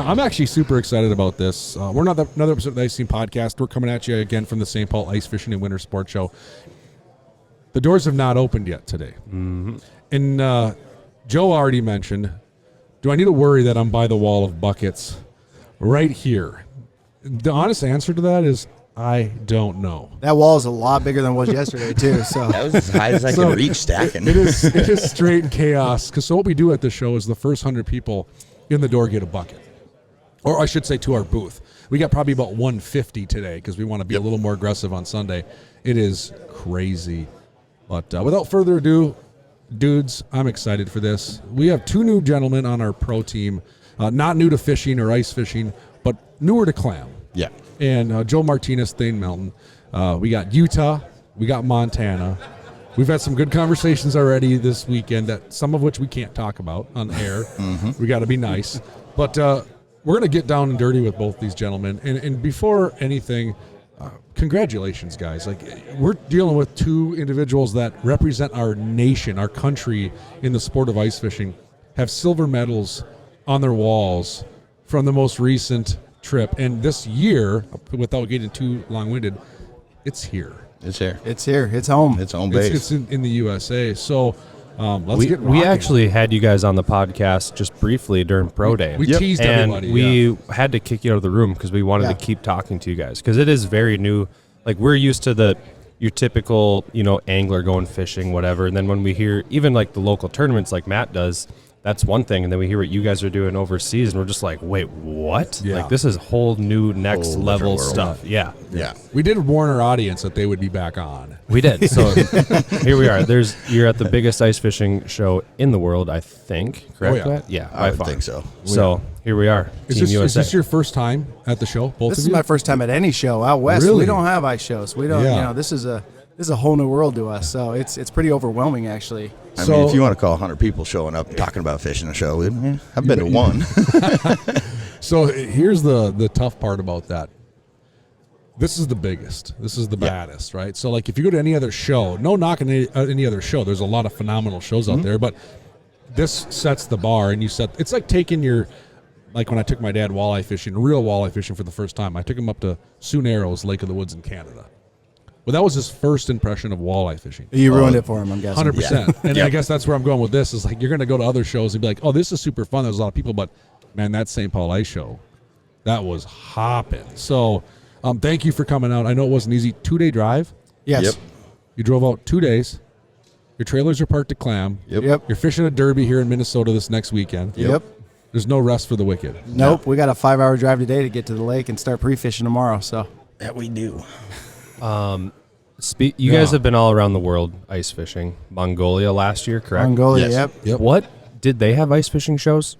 I'm actually super excited about this. We're not another episode of the Ice Team Podcast. We're coming at you again from the St. Paul Ice Fishing and Winter Sports Show. The doors have not opened yet today. Mm-hmm. And Joe already mentioned, do I need to worry that I'm by the wall of buckets right here? The honest answer to that is I don't know. That wall is a lot bigger than it was yesterday, too. So that was as high as I could reach stacking. It is straight chaos. Because so what we do at the show is the first 100 people in the door get a bucket. Or I should say to our booth. We got probably about 150 today because we want to be a little more aggressive on Sunday. It is crazy. But without further ado, dudes, I'm excited for this. We have 2 new gentlemen on our pro team. Not new to fishing or ice fishing, but newer to clam. Yeah. And Joe Martinez, Thane Melton. We got Utah. We got Montana. We've had some good conversations already this weekend, that some of which we can't talk about on air. Mm-hmm. We got to be nice. But we're going to get down and dirty with both these gentlemen. And before anything, congratulations, guys. Like, we're dealing with 2 individuals that represent our nation, our country in the sport of ice fishing, have silver medals on their walls from the most recent trip. And this year, without getting too long-winded, it's here. It's here. it's here. It's home. It's home base. It's in the USA. So let's get rocking. We actually had you guys on the podcast just briefly during Pro Day. We teased and everybody. we had to kick you out of the room because we wanted to keep talking to you guys because it is very new. Like, we're used to your typical, angler going fishing, whatever. And then when we hear even like the local tournaments like Matt does, that's one thing. And then we hear what you guys are doing overseas, and we're just like, wait, what? Yeah. Like, this is whole new next level stuff. Yeah. We did warn our audience that they would be back on. We did. So here we are. You're at the biggest ice fishing show in the world, I think. Correct? Oh, yeah. Matt? Yeah, I by would far. think so. So here we are. Is Team USA. this your first time at the show, both This of is you? my first time at any show out west. Really? We don't have ice shows. We don't. Yeah. This is a whole new world to us. So it's pretty overwhelming, actually. I mean, if you want to call 100 people showing up and talking about fishing a show, I've been to one. So here's the tough part about that. This is the biggest. This is the baddest, right? So, like, if you go to any other show, no knocking any other show. There's a lot of phenomenal shows out there, but this sets the bar, and it's like taking like when I took my dad real walleye fishing for the first time. I took him up to Sioux Narrows, Lake of the Woods in Canada. Well, that was his first impression of walleye fishing. You ruined it for him, I'm guessing. 100%. And I guess that's where I'm going with this, is like, you're going to go to other shows and be like, oh, this is super fun. There's a lot of people, but man, that St. Paul Ice Show, that was hopping. So thank you for coming out. I know it wasn't easy. 2-day drive. Yes. Yep. You drove out 2 days. Your trailers are parked to clam. Yep. You're fishing a derby here in Minnesota this next weekend. Yep. There's no rest for the wicked. Nope. We got a 5-hour drive today to get to the lake and start pre-fishing tomorrow. So That we do. You guys have been all around the world ice fishing. Mongolia last year, correct? Mongolia, Yes. yep. What did they have ice fishing shows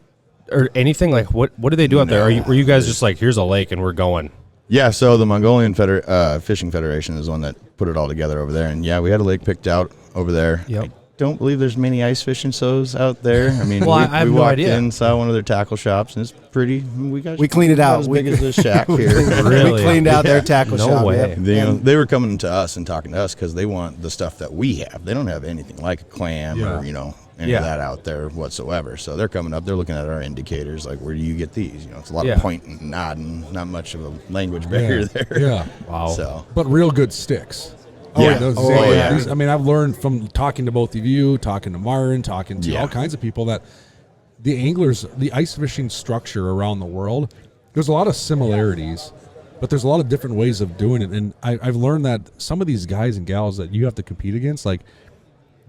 or anything? Like, what do they do out there? Were you guys just like, here's a lake and we're going? Yeah, so the Mongolian Fishing Federation is the one that put it all together over there. And, yeah, we had a lake picked out over there. Yep. I don't believe there's many ice fishing shows out there. I mean, Well, I have we no walked idea. in, saw one of their tackle shops, and it's pretty. We cleaned it out. As big as this shack here. Really? We cleaned out their tackle No shop. way. Yep. They were coming to us and talking to us because they want the stuff that we have. They don't have anything like a clam or, any of that out there whatsoever. So they're coming up. They're looking at our indicators, like, where do you get these? It's a lot of pointing and nodding, not much of a language barrier there. Yeah. Wow. So, But real good sticks. yeah. These, I mean, I've learned from talking to both of you, talking to Myron, talking to all kinds of people, that the anglers, the ice fishing structure around the world, there's a lot of similarities, but there's a lot of different ways of doing it. And I've learned that some of these guys and gals that you have to compete against, like,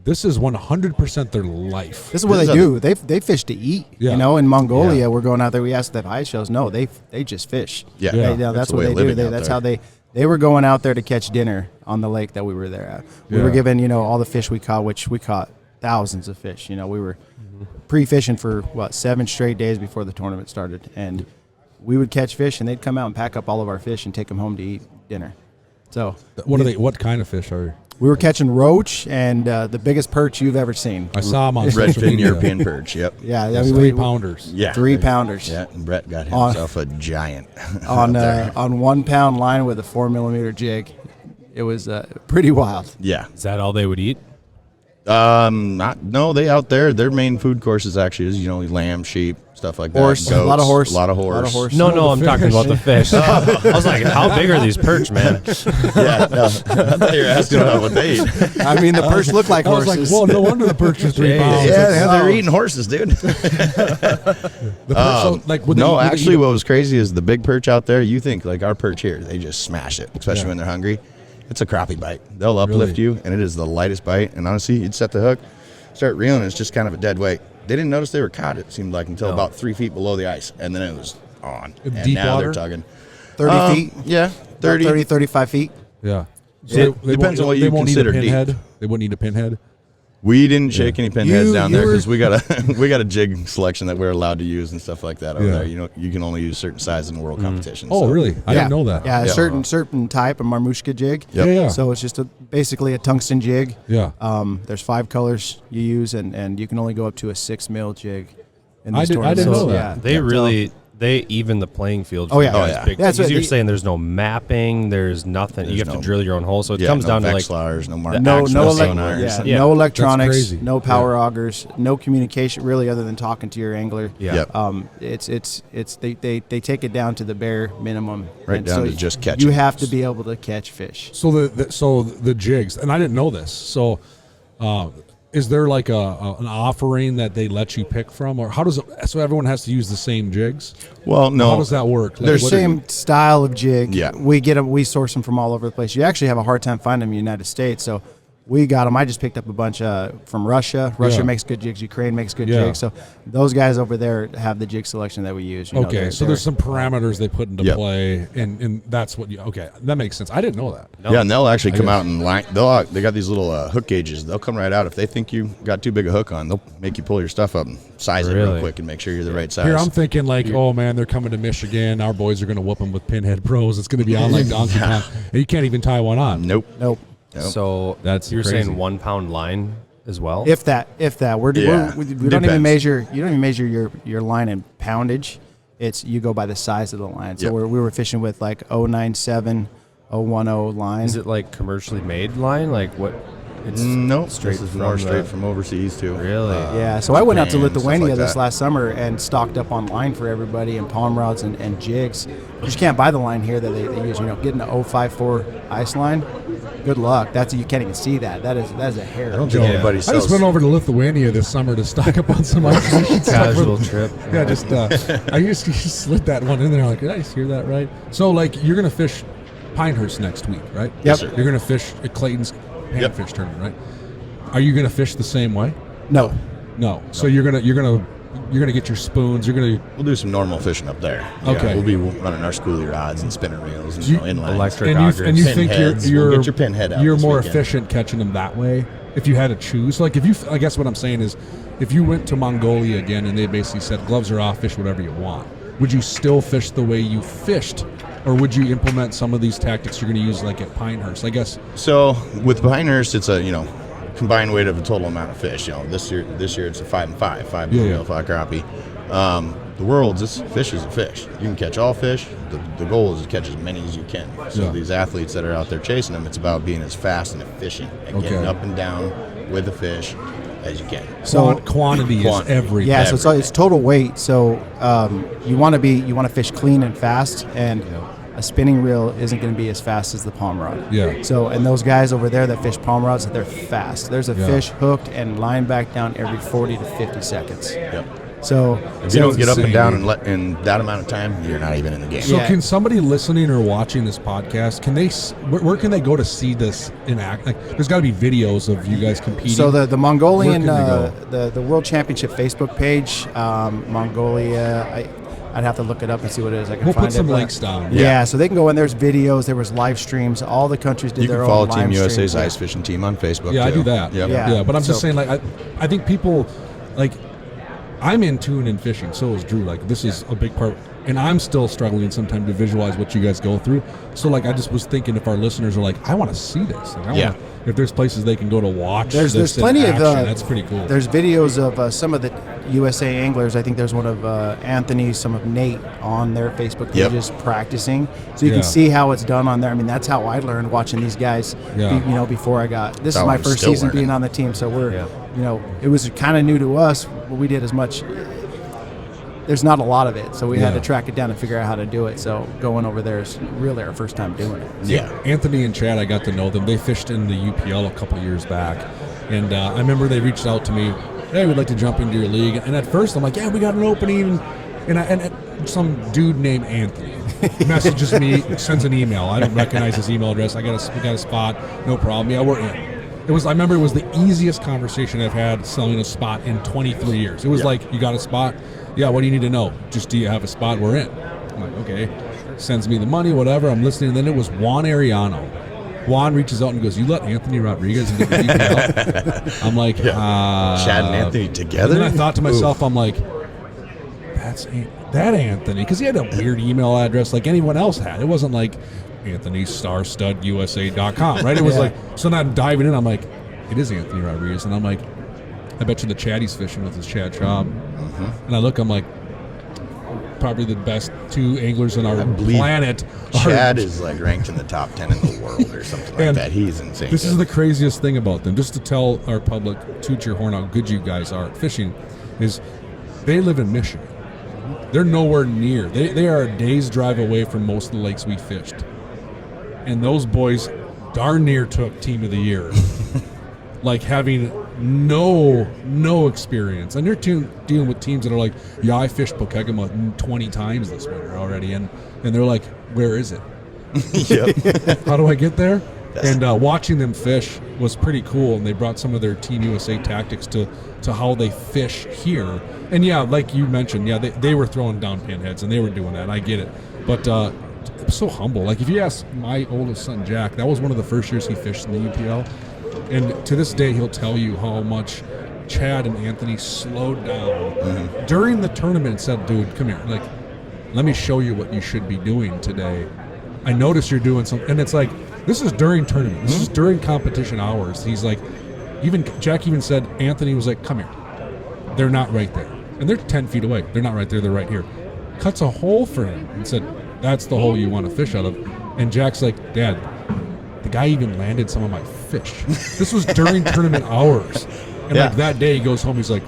this is 100% their life. This is what they do. They fish to eat. Yeah. In Mongolia, we're going out there. We asked them ice shows. No, they just fish. Yeah. That's what they do. That's how they were going out there to catch dinner on the lake that we were there at. We were given, all the fish we caught, which we caught thousands of fish. We were pre-fishing for 7 straight days before the tournament started, and we would catch fish, and they'd come out and pack up all of our fish and take them home to eat dinner. So What kind of fish are? We were catching roach and the biggest perch you've ever seen. I saw them on redfin social media. European perch. Yep. Yeah, That's 3-pounders. Yeah. 3-pounders. Yeah. And Brett got himself a giant on out there. on 1 pound line with a 4mm jig. It was pretty wild. Yeah. Is that all they would eat? No, they out there. Their main food courses actually is lamb, sheep, stuff like that. Horse, Goats, a lot of horse, a lot of horse. No, I'm talking about the fish. I was like, how big are these perch, man? Yeah, no, I thought you were asking about what they eat. I mean, the perch look like I was horses. like, well, no wonder the perch is 3 Yeah, pounds. Yeah, they're eating horses, dude. The perch, so, like, would No, they actually, eat what was crazy is the big perch out there. You think like our perch here, they just smash it, especially when they're hungry. It's a crappie bite. They'll uplift you, and it is the lightest bite. And honestly, you'd set the hook, start reeling, it's just kind of a dead weight. They didn't notice they were caught, it seemed like, until about 3 feet below the ice, and then it was on. And deep now water? they're tugging. 30 feet? Yeah, 30. 35 feet. Yeah. Depends on what you consider deep. They wouldn't eat a pinhead. We didn't shake any pinheads down there you because we got a jig selection that we're allowed to use and stuff like that over there. You can only use certain sizes in world competitions. Oh, so. really? I didn't know that. Yeah, a certain type of marmushka jig. Yep. Yeah. So it's just basically a tungsten jig. Yeah. There's 5 colors you use, and you can only go up to a 6 mil jig. In I these didn't tournaments. know So, that. yeah. They even the playing field. Oh, yeah. for you guys Oh, yeah. big. Yeah, that's Because what you're they- saying there's no mapping, there's nothing. You There's have to no- drill your own hole. So it Yeah, comes no down to like Vexlars, no no sonars. Yeah. no electronics, crazy. no power augers, no communication really other than talking to your angler. Yeah. Yep. They take it down to the bare minimum. Right And down so to just catching. You have to be able to catch fish. So the jigs, and I didn't know this. So, is there like an offering that they let you pick from, or how does it? So everyone has to use the same jigs. Well, no. How does that work? Like, There's what- Same style of jig. Yeah. We get them. We source them from all over the place. You actually have a hard time finding them in the United States. So we got them. I just picked up a bunch from Russia. Russia Yeah. makes good jigs. Ukraine makes good Yeah. jigs. So those guys over there have the jig selection that we use. You know, Okay, so there's some parameters they put into Yep. play, and that's what you. Okay, that makes sense. I didn't know that. Yeah, and they'll actually come guess. out and line. They got these little hook gauges. They'll come right out if they think you got too big a hook on. They'll make you pull your stuff up and size it real Really? quick and make sure you're the right size. Here I'm thinking like, oh man, they're coming to Michigan. Our boys are going to whoop them with Pinhead Pros. It's going to be on like Donkey Kong. And you can't even tie one on. Nope. Nope. so That's you're crazy. saying 1 pound line as well. If that, we Yeah. don't even Depends. measure. You don't even measure your line in poundage. It's you go by the size of the line. So Yep. we were fishing with like 097, 010 line. Is it like commercially made line? Like what? It's Nope. straight This is from more the- straight from overseas too. Really? Yeah, so I went out to Japan, stuff Lithuania like this that. last summer and stocked up on line for everybody and palm rods and jigs. You just can't buy the line here that they use. Getting an 054 ice line, good luck. You can't even see that. That is a hair. I don't think anybody I sells. just went over to Lithuania this summer to stock up on some ice fishing stuff. Casual trip. Yeah, just I used to just slid that one in there. Like, did I just hear that right? So like, you're gonna fish Pinehurst next week, right? Yep. sir. You're gonna fish at Clayton's Yep. panfish tournament, right? Are you gonna fish the same way? No. No. So you're gonna get your spoons. You're gonna. We'll do some normal fishing up there. Okay. Yeah, we'll be running our schoolie rods and spinning reels and You- inlines. Electric And augers. you think Pinheads. you're We'll get your pinhead out you're this more weekend. efficient catching them that way if you had to choose. Like I guess what I'm saying is, if you went to Mongolia again and they basically said gloves are off, fish whatever you want, would you still fish the way you fished, or would you implement some of these tactics you're going to use like at Pinehurst? I guess. So with Pinehurst, it's a combined weight of the total amount of fish. This year it's a 5 and 5, 5 Yeah, bluegill, yeah. 5 crappie. The world's this fish is a fish. You can catch all fish. The goal is to catch as many as you can. So Yeah. these athletes that are out there chasing them, it's about being as fast and efficient and getting Okay. up and down with the fish as you can. So Quantity is Quantity. everything. yeah, so it's total weight. So you want to fish clean and fast, and a spinning reel isn't going to be as fast as the palm rod. Yeah. So and those guys over there that fish palm rods, they're fast. There's a Yeah. fish hooked and line back down every 40 to 50 seconds. Yep. So If you don't get up and insane, down dude. in that amount of time, you're not even in the game. So Yeah. can somebody listening or watching this podcast, can they? Where can they go to see this in act? Like, there's got to be videos of you guys competing. So the Mongolian Where can the World Championship Facebook page, Mongolia. I'd have to look it up and see what it is. I can We'll find put some it, but- links down. Yeah, so they can go in. There's videos. There was live streams. All the countries did You their can own follow live Team USA's streams. ice fishing team on Facebook. Yeah, I too. do that. Yep. Yeah. But I'm just So- saying, like, I think people, like, I'm in tune in fishing. So is Drew. Like, this is a big part. And I'm still struggling sometimes to visualize what you guys go through. So, like, I just was thinking if our listeners are like, I want to see this. Like, if there's places they can go to watch there's plenty of that's pretty cool. There's videos of some of the USA anglers. I think there's one of Anthony, some of Nate on their Facebook pages practicing. So you can see how it's done on there. I mean, that's how I learned watching these guys, before I got. This is my first season being on the team. So we're, it was kind of new to us. But we did as much. There's not a lot of it, so we had to track it down and figure out how to do it. So going over there is really our first time doing it. Yeah, Anthony and Chad, I got to know them. They fished in the UPL a couple years back, and I remember they reached out to me. Hey, we'd like to jump into your league. And at first, I'm like, yeah, we got an opening, and some dude named Anthony messages me, sends an email. I don't recognize his email address. We got a spot, no problem. Yeah, we're in. I remember it was the easiest conversation I've had selling a spot in 23 years. It was like, you got a spot? Yeah, what do you need to know? Just, do you have a spot? We're in. I'm like, okay. Sends me the money, whatever. I'm listening. And then it was Juan Ariano. Juan reaches out and goes, you let Anthony Rodriguez into the UPL? I'm like, Chad and Anthony together? And then I thought to myself, I'm like, that's that Anthony. Because he had a weird email address like anyone else had. It wasn't like AnthonyStarStudUSA.com, right? It was like, so now I'm diving in. I'm like, it is Anthony Rodriguez. And I'm like, I bet you the Chad he's fishing with is Chad Schaub. And I look, I'm like, probably the best two anglers on our planet. Chad is like ranked in the top 10 in the world or something like that. He's insane. This is the craziest thing about them. Just to tell our public, toot your horn how good you guys are at fishing, is they live in Michigan. They're nowhere near. They are a day's drive away from most of the lakes we fished. And those boys darn near took Team of the Year. Like having no experience. And they're dealing with teams that are like, yeah, I fished Pokegama 20 times this winter already. And they're like, where is it? How do I get there? And watching them fish was pretty cool. And they brought some of their Team USA tactics to how they fish here. And yeah, like you mentioned, yeah, they were throwing down pinheads and they were doing that. I get it. But so humble. Like if you ask my oldest son, Jack, that was one of the first years he fished in the UPL. And to this day, he'll tell you how much Chad and Anthony slowed down during the tournament and said, dude, come here. Like, let me show you what you should be doing today. I noticed you're doing something. And it's like, this is during tournament. This is during competition hours. He's like, Jack even said, Anthony was like, come here. They're not right there. And they're 10 feet away. They're not right there. They're right here. Cuts a hole for him and said, that's the hole you want to fish out of. And Jack's like, Dad, the guy even landed some of my fish. This was during tournament hours. And like that day he goes home, he's like,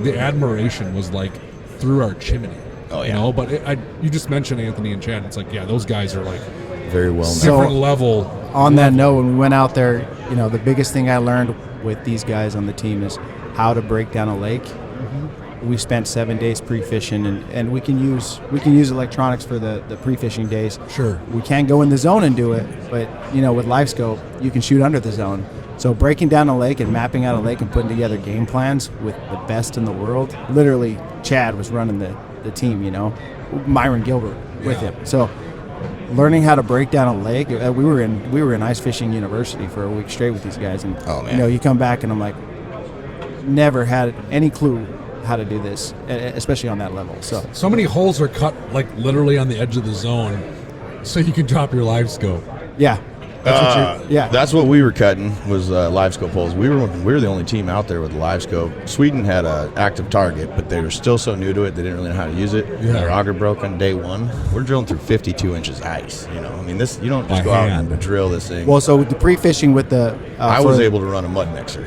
the admiration was like through our chimney. Oh, yeah. But you just mentioned Anthony and Chad. It's like, yeah, those guys are like very well known. Different level. On that note, when we went out there, the biggest thing I learned with these guys on the team is how to break down a lake. We spent 7 days pre-fishing, and we can use electronics for the pre-fishing days. Sure. We can't go in the zone and do it, but with live scope, you can shoot under the zone. So breaking down a lake and mapping out a lake and putting together game plans with the best in the world. Literally, Chad was running the team. Myron Gilbert with him. So learning how to break down a lake. We were in ice fishing university for a week straight with these guys, and you come back and I'm like, never had any clue how to do this, especially on that level. So many holes are cut like literally on the edge of the zone, so you can drop your live scope. Yeah. That's what we were cutting was live scope holes. We were the only team out there with live scope. Sweden had an active target, but they were still so new to it they didn't really know how to use it. Yeah. Their auger broke on day one. We're drilling through 52 inches ice. This you don't just go out and drill this thing. Well, so the pre-fishing with the I was able to run a mud mixer.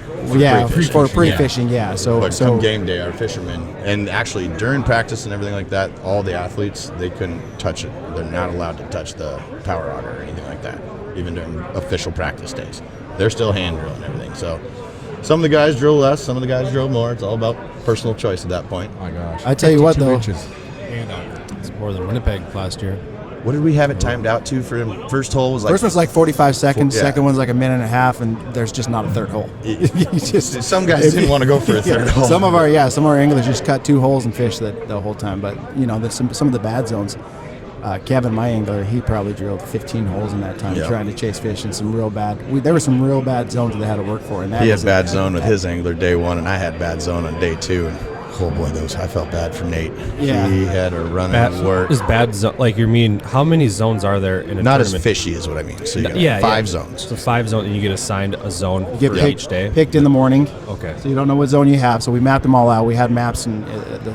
For pre-fishing. So come game day, our fishermen, and actually during practice and everything like that, all the athletes, they couldn't touch it. They're not allowed to touch the power auger or anything like that, even during official practice days. They're still hand drilling everything. So some of the guys drill less, some of the guys drill more. It's all about personal choice at that point. Oh my gosh. I tell you what, though. It's more than Winnipeg last year. What did we have it timed out to for him? First hole was like... First one's like 45 seconds, second one's like a minute and a half, and there's just not a third hole. Some guys didn't want to go for a third hole. Some of our anglers just cut 2 holes and fish the whole time. But, some of the bad zones, Kevin, my angler, he probably drilled 15 holes in that time trying to chase fish in some real bad... there were some real bad zones that they had to work for. And he had bad zone with his angler day one, and I had bad zone on day 2. And Oh boy, I felt bad for Nate. Yeah. He had a run at work. Is bad like you mean how many zones are there in a Not tournament? as fishy is what I mean. So you got 5 zones. So 5 zones, and you get assigned a zone You get for each day. picked in the morning. Okay. So you don't know what zone you have. So we mapped them all out. We had maps and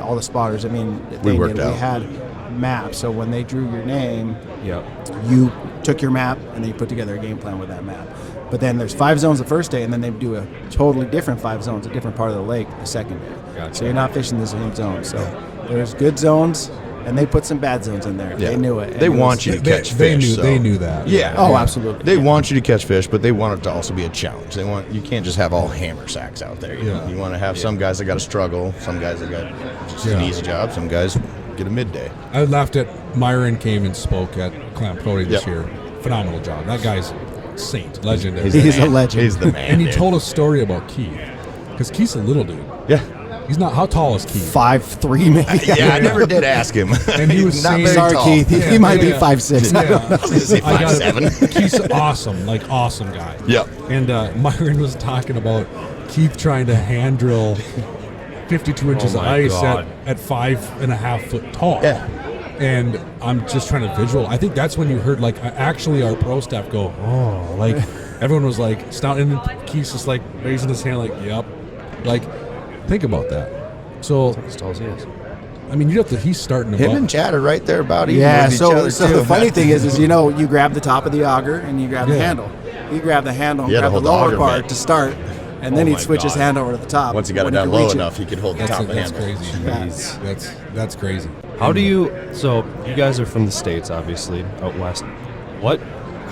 all the spotters. I mean, We worked out. We had maps. So when they drew your name, Yep. you took your map and then you put together a game plan with that map. But then there's 5 zones the first day, and then they do a totally different 5 zones, a different part of the lake the second day. Gotcha. So you're not fishing the same zone. So there's good zones, and they put some bad zones in there. Yeah. They knew it. They And it want you to catch fish. They knew that. Yeah. Oh, absolutely. They want you to catch fish, but they want it to also be a challenge. You can't just have all hammer sacks out there. You know? You want to have some guys that got to struggle, some guys that got just an easy job, some guys get a midday. I laughed at Myron came and spoke at Clam Pro this Yep. year. Phenomenal job. That guy's saint, legend. He's a legend. He's the man. And he dude. told a story about Keith, because Keith's a little dude. Yeah. He's not. How tall is Keith? 5'3", maybe. Yeah, I never did ask him. And he was He's not saying- very Sorry, tall. Keith. He might be Yeah. 5'6". Yeah. I was gonna say I got 5'7". it. Keith's awesome, awesome guy. Yep. And Myron was talking about Keith trying to hand drill 52 inches of my ice God. at 5.5 foot tall. Yeah. And I'm just trying to visual. I think that's when you heard actually our pro staff go, oh, like everyone was like, stop. And then Keith's just like raising his hand, like, yep. Like, think about that. So, As tall as he is. I mean, he's starting to Him butt. and Chad are right there about even Yeah, with each so other, too. the funny thing is you grab the top of the auger and you grab the Yeah. handle. You grab the handle and You had to grab the hold the lower auger part bit. to start, and then Oh he'd my switch his God. hand over to the top. Once he got it when down could low reach it. enough, he could hold the That's, top of the that's handle. crazy. That's crazy. How do you? So you guys are from the States, obviously, out west.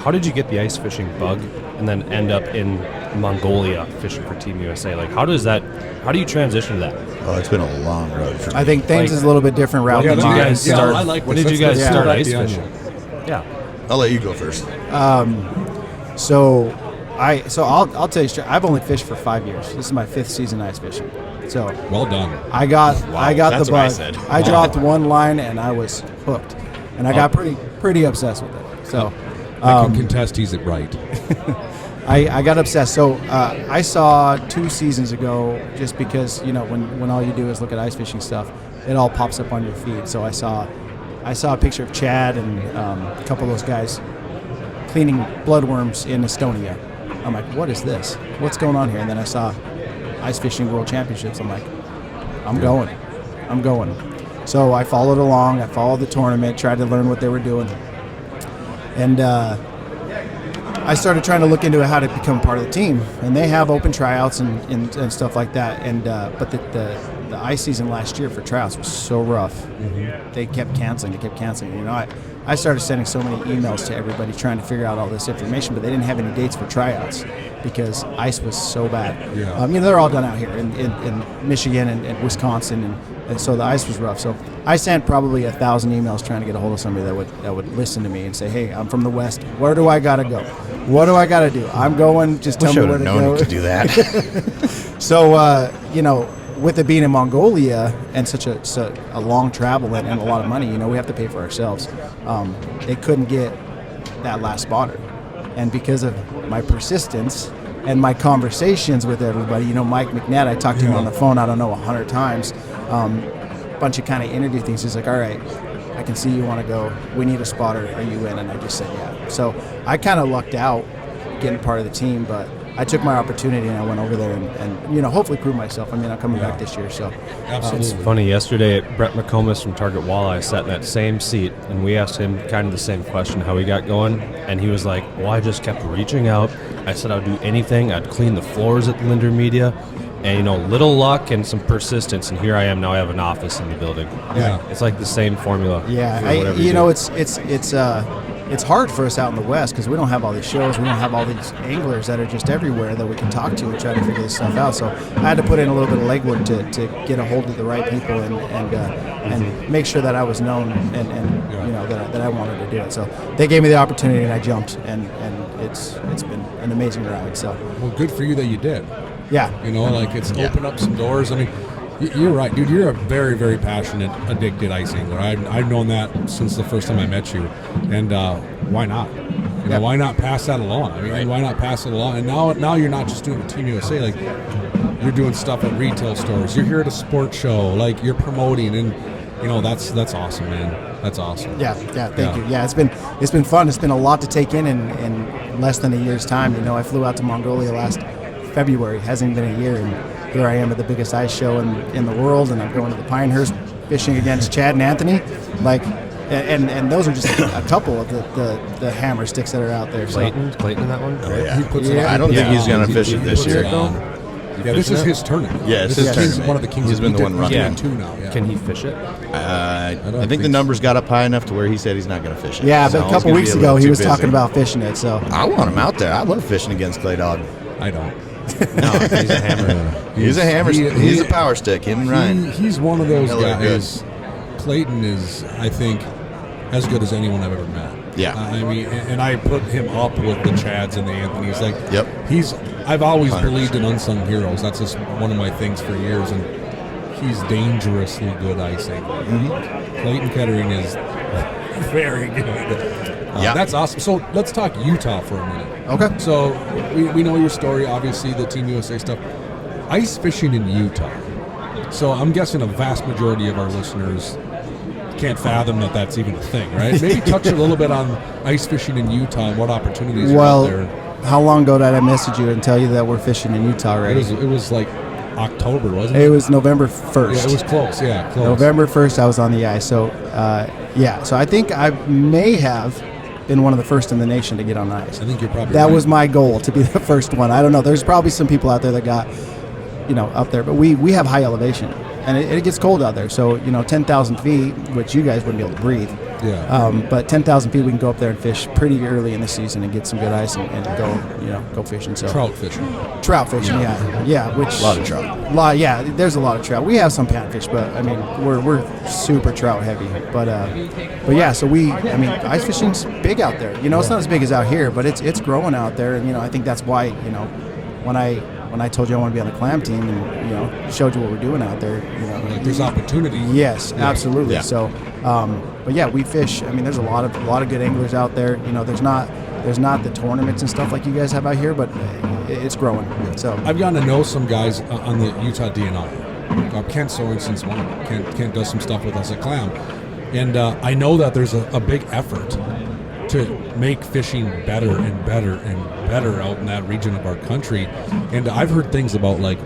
How did you get the ice fishing bug, and then end up in Mongolia fishing for Team USA? Like, how do you transition to that? Oh, it's been a long road for me. I think Thames is a little bit different route When than did you mine. guys start? I like when this. did you Let's guys peel start back ice the onion. fishing? Yeah. I'll let you go first. So I'll tell you straight. I've only fished for 5 years. This is my 5th season ice fishing. So Well done. I got that's the what I bug. said. I dropped one line and I was hooked, and I got pretty obsessed with it. So I can contest he's right. I got obsessed. So I saw 2 seasons ago, just because when all you do is look at ice fishing stuff, it all pops up on your feed. So I saw a picture of Chad and a couple of those guys cleaning bloodworms in Estonia. I'm like, what is this? What's going on here? And then I saw ice fishing world championships. I'm like, I'm going. So I followed along. I followed the tournament, tried to learn what they were doing, and I started trying to look into how to become part of the team. And they have open tryouts and stuff like that. And but the ice season last year for tryouts was so rough. They kept canceling. I started sending so many emails to everybody trying to figure out all this information, but they didn't have any dates for tryouts because ice was so bad. Yeah. They're all done out here in Michigan and Wisconsin, and so the ice was rough. So I sent probably 1,000 emails trying to get a hold of somebody that would listen to me and say, hey, I'm from the West. Where do I gotta go? What do I gotta do? I'm going. Just tell me where to go. to do that. So with it being in Mongolia and such a long travel and a lot of money, we have to pay for ourselves. They couldn't get that last spotter, and because of my persistence and my conversations with everybody, Mike McNett, I talked to him on the phone, I don't know, 100 times. Bunch of kind of interview things. He's like, all right, I can see you want to go. We need a spotter. Are you in? And I just said, yeah. So I kind of lucked out getting part of the team, but I took my opportunity and I went over there and hopefully prove myself. I'm coming back this year. So Absolutely. It's funny, yesterday Brett McComas from Target Walleye sat in that same seat, and we asked him kind of the same question, how he got going, and he was like, well, I just kept reaching out. I said I'd do anything. I'd clean the floors at the Linder Media, and little luck and some persistence, and here I am now. I have an office in the building. Yeah. It's like the same formula. yeah, for whatever you do. it's hard for us out in the West because we don't have all these shows. We don't have all these anglers that are just everywhere that we can talk to and try to figure this stuff out. So I had to put in a little bit of legwork to get a hold of the right people and make sure that I was known and that I wanted to do it. So they gave me the opportunity and I jumped, and it's been an amazing ride. So Well, good for you that you did. yeah, It's opened up some doors. I mean, you're right, dude. You're a very, very passionate, addicted ice angler. I've known that since the first time I met you, and why not? You know, why not pass that along? I mean, why not pass it along? And now you're not just doing it with Team USA. Like, you're doing stuff at retail stores. You're here at a sports show. Like, you're promoting, and you know that's awesome, man. That's awesome. Yeah. Thank you. Yeah, it's been fun. It's been a lot to take in less than a year's time. You know, I flew out to Mongolia last February. It hasn't even been a year, and here I am at the biggest ice show in the world, and I'm going to the Pinehurst fishing against Chad and Anthony. Like, and those are just a couple of the hammer sticks that are out there. Clayton in that one. Oh, yeah. He puts it on. I don't think he's going to fish it this year. Yeah, this is his tournament. Yeah, it's his tournament. One of the kings. He's been the one running. Two now. Yeah. Can he fish it? I think the numbers got up high enough to where he said he's not going to fish it. Yeah, So but a it's couple gonna weeks be a ago little he too was busy. talking about fishing it. So I want him out there. I love fishing against Clay Dog. I don't. No, he's a hammer. He's a hammer. He's a power stick. Him and Ryan. He's one of those Hell, they're guys. Clayton is, I think, as good as anyone I've ever met. Yeah. I mean, and I put him up with the Chads and the Anthonys. Like, Yep. I've always 100%. believed in unsung heroes. That's just one of my things for years, and he's dangerously good ice angler. Clayton Kettering is very good. Yeah. That's awesome. So let's talk Utah for a minute. okay. So we know your story, obviously, the Team USA stuff. Ice fishing in Utah. So I'm guessing a vast majority of our listeners can't fathom that that's even a thing, right? Maybe touch a little bit on ice fishing in Utah and what opportunities are out there. How long ago did I message you and tell you that we're fishing in Utah already? It was like October, wasn't it? It was November 1st. Yeah, it was close. Yeah, close. November 1st, I was on the ice. So, so I think I may have been one of the first in the nation to get on ice. I think you're probably That right. was my goal, to be the first one. I don't know. There's probably some people out there that got, up there. But we have high elevation, and it gets cold out there. So, 10,000 feet, which you guys wouldn't be able to breathe. Yeah. But 10,000 feet, we can go up there and fish pretty early in the season and get some good ice and go fishing. So Trout fishing. Trout fishing, yeah. Which A lot of trout. there's a lot of trout. We have some panfish, but I mean we're super trout heavy. But yeah, so ice fishing's big out there. It's not as big as out here, but it's growing out there, and I think that's why when I told you I want to be on the clam team and showed you what we're doing out there, Like, there's opportunity. Yes, absolutely. Yeah. So, but yeah, we fish. I mean, there's a lot of good anglers out there. There's not the tournaments and stuff like you guys have out here, but it's growing. So I've gotten to know some guys on the Utah DNI. Kent Sorensen's one of them. Kent does some stuff with us at Clam. And I know that there's a big effort to make fishing better and better and better out in that region of our country. And I've heard things about, like,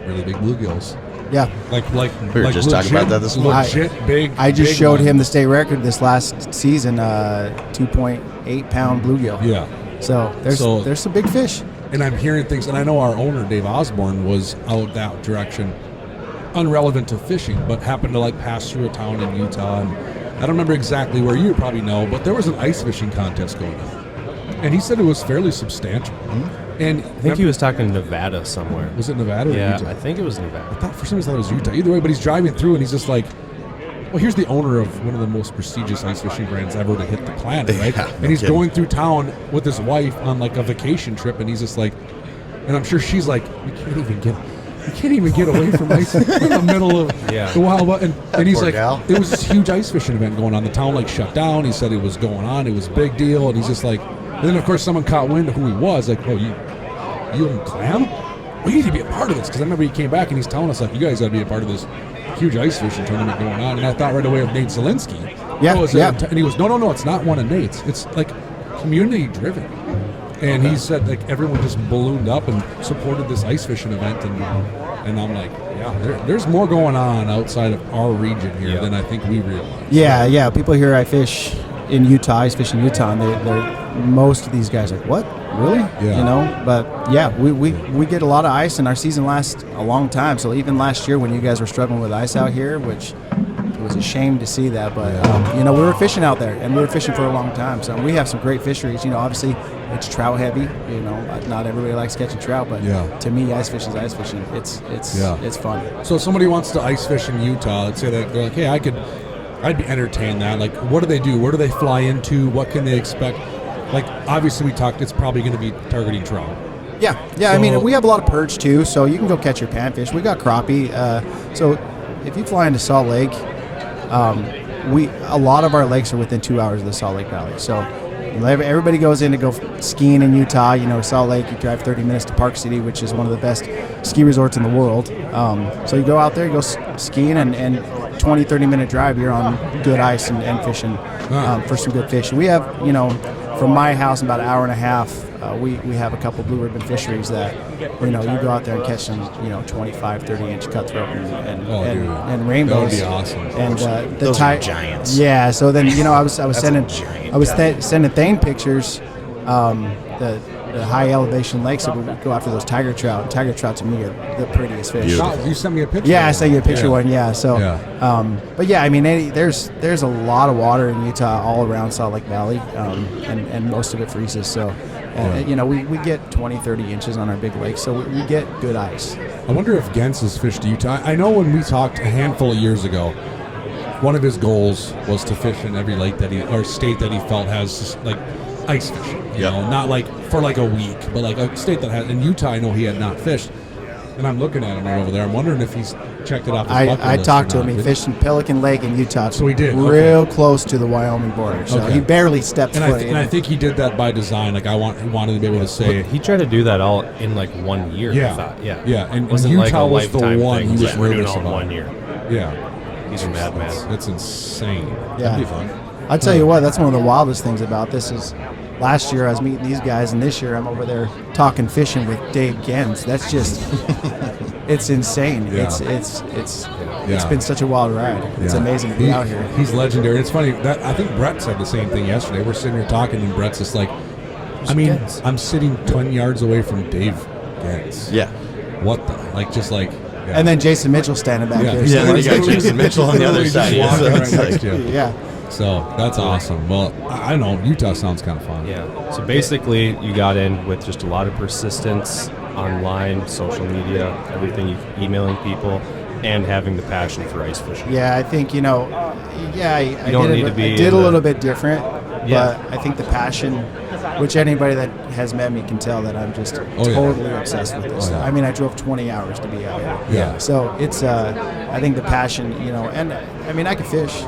really big bluegills. yeah, Like We were just talking about that this morning. Legit big. I just big showed ones. him the state record this last season, 2.8 pound bluegill. Yeah. So there's some big fish. And I'm hearing things, and I know our owner, Dave Osborne, was out that direction, unrelevant to fishing, but happened to pass through a town in Utah. And I don't remember exactly where, you probably know, but there was an ice fishing contest going on. And he said it was fairly substantial. And I think he was talking Nevada somewhere. Was it Nevada or Yeah, Utah? I think it was I Nevada. thought for some reason that was Utah. Either way, but he's driving through and he's just like, well, here's the owner of one of the most prestigious ice fishing brands ever to hit the planet, right? Yeah, and he's kidding. going through town with his wife on a vacation trip, and he's just like, and I'm sure she's like, we can't even get away from ice in the middle of the wild. And he's Poor like, gal. it was this huge ice fishing event going on. The town shut down. He said it was going on. It was a big deal. And he's just like, and then of course someone caught wind of who he was. Like, oh, you and Clam? We need to be a part of this, because I remember he came back and he's telling us you guys got to be a part of this huge ice fishing tournament going on. And I thought right away of Nate Zielinski. Yeah, And he goes, no, it's not one of Nate's. It's community driven. And he said everyone just ballooned up and supported this ice fishing event, and I'm like, yeah, there's more going on outside of our region here than I think we realize. Yeah. People hear I fish in Utah, ice fish in Utah, and they're most of these guys are like, what? Really? Yeah. But yeah, we get a lot of ice, and our season lasts a long time. So even last year when you guys were struggling with ice out here, which it was a shame to see that, but we were fishing out there, and we were fishing for a long time. So we have some great fisheries. Obviously it's trout heavy. Not everybody likes catching trout, but to me, ice fishing is ice fishing. It's fun. So if somebody wants to ice fish in Utah, let's say that they're like, hey, I'd be entertained that. Like, what do they do? Where do they fly into? What can they expect? Like, obviously we talked, it's probably going to be targeting trout. Yeah. I mean, we have a lot of perch too, so you can go catch your panfish. We got crappie. So if you fly into Salt Lake, a lot of our lakes are within 2 hours of the Salt Lake Valley. So Everybody goes in to go skiing in Utah. Salt Lake, you drive 30 minutes to Park City, which is one of the best ski resorts in the world. So you go out there, you go skiing, and 20, 30-minute drive, you're on good ice and fishing for some good fish. We have, from my house, about an hour and a half, we have a couple blue ribbon fisheries that, you go out there and catch some, 25, 30-inch cutthroat and rainbows. That would be awesome. And Those are giants. Yeah. So then, I was sending Thane pictures, the high elevation lakes that we would go after those tiger trout. Tiger trout to me are the prettiest fish. Oh, you sent me a picture. Yeah, I sent you a picture one. Yeah. So, Yeah. but yeah, I mean, there's a lot of water in Utah all around Salt Lake Valley, and most of it freezes. So, we get 20, 30 inches on our big lakes, so we get good ice. I wonder if Gens has fished Utah. I know when we talked a handful of years ago, one of his goals was to fish in every lake or state that he felt has like ice fishing. You know, not like for like a week, but like a state that has. In Utah, I know he had not fished, and I'm looking at him right over there. I'm wondering if he's checked it off his bucket I list talked to or him. not. He fished in Pelican Lake in Utah. So he did. Real close to the Wyoming border. So he barely stepped foot in. And I think he did that by design. Like he wanted to be able to say. He tried to do that all in like 1 year. Yeah. I thought. Yeah. And wasn't Utah like a was the lifetime one thing. he was We're doing it nervous all in about. 1 year. Yeah. He's a madman. That's insane. Yeah. That'd be fun. I'll tell you what, that's one of the wildest things about this is last year I was meeting these guys, and this year I'm over there talking fishing with Dave Gens. That's just, it's insane. Yeah. It's been such a wild ride. It's amazing to be out here. He's legendary. It's funny that I think Brett said the same thing yesterday. We're sitting here talking, and Brett's just like, I'm sitting 20 yards away from Dave Gens. Yeah. What the? Like, just like. Yeah. And then Jason Mitchell standing back there. Yeah, then you got Jason Mitchell on the other side. Just walking right It's next like- to you. Yeah. So that's awesome. Well, I don't know. Utah sounds kind of fun. Yeah. So basically, you got in with just a lot of persistence online, social media, everything, emailing people, and having the passion for ice fishing. Yeah, I think, I don't did, need to be I did in a the- little bit different, Yeah. but I think the passion, which anybody that has met me can tell that I'm just totally obsessed with this. I mean, I drove 20 hours to be out here. Yeah. So it's, I think the passion, and I mean, I can fish.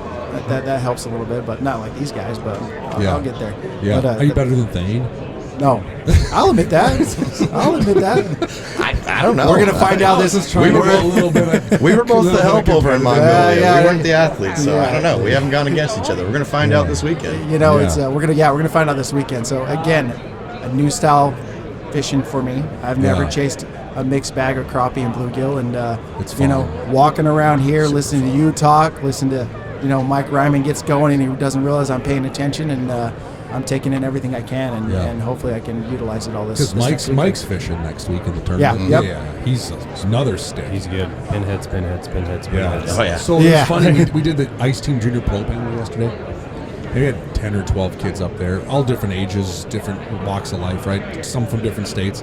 That helps a little bit, but not like these guys, but I'll get there. Yeah. But, Are you better than Thane? No. I'll admit that. I don't know. We're going to find out this is We trying were to go a little bit. We were both the help over in Mongolia. Yeah, we weren't the athletes, so Yeah. I don't know. We haven't gone against each other. We're gonna find out this weekend. It's we're gonna find out this weekend. So again, a new style fishing for me. I've never chased a mixed bag of crappie and bluegill, and It's fun. walking around here, listening to you talk, listen to Mike Ryman gets going, and he doesn't realize I'm paying attention, and I'm taking in everything I can, and hopefully I can utilize it all this. Because Mike's fishing next week in the tournament. Yep. Yeah. He's another stick. He's good. Pinheads. Yeah. Oh, yeah. So it was funny. We did the Ice Team Junior Pro panel yesterday. We had 10 or 12 kids up there, all different ages, different walks of life, right? Some from different states.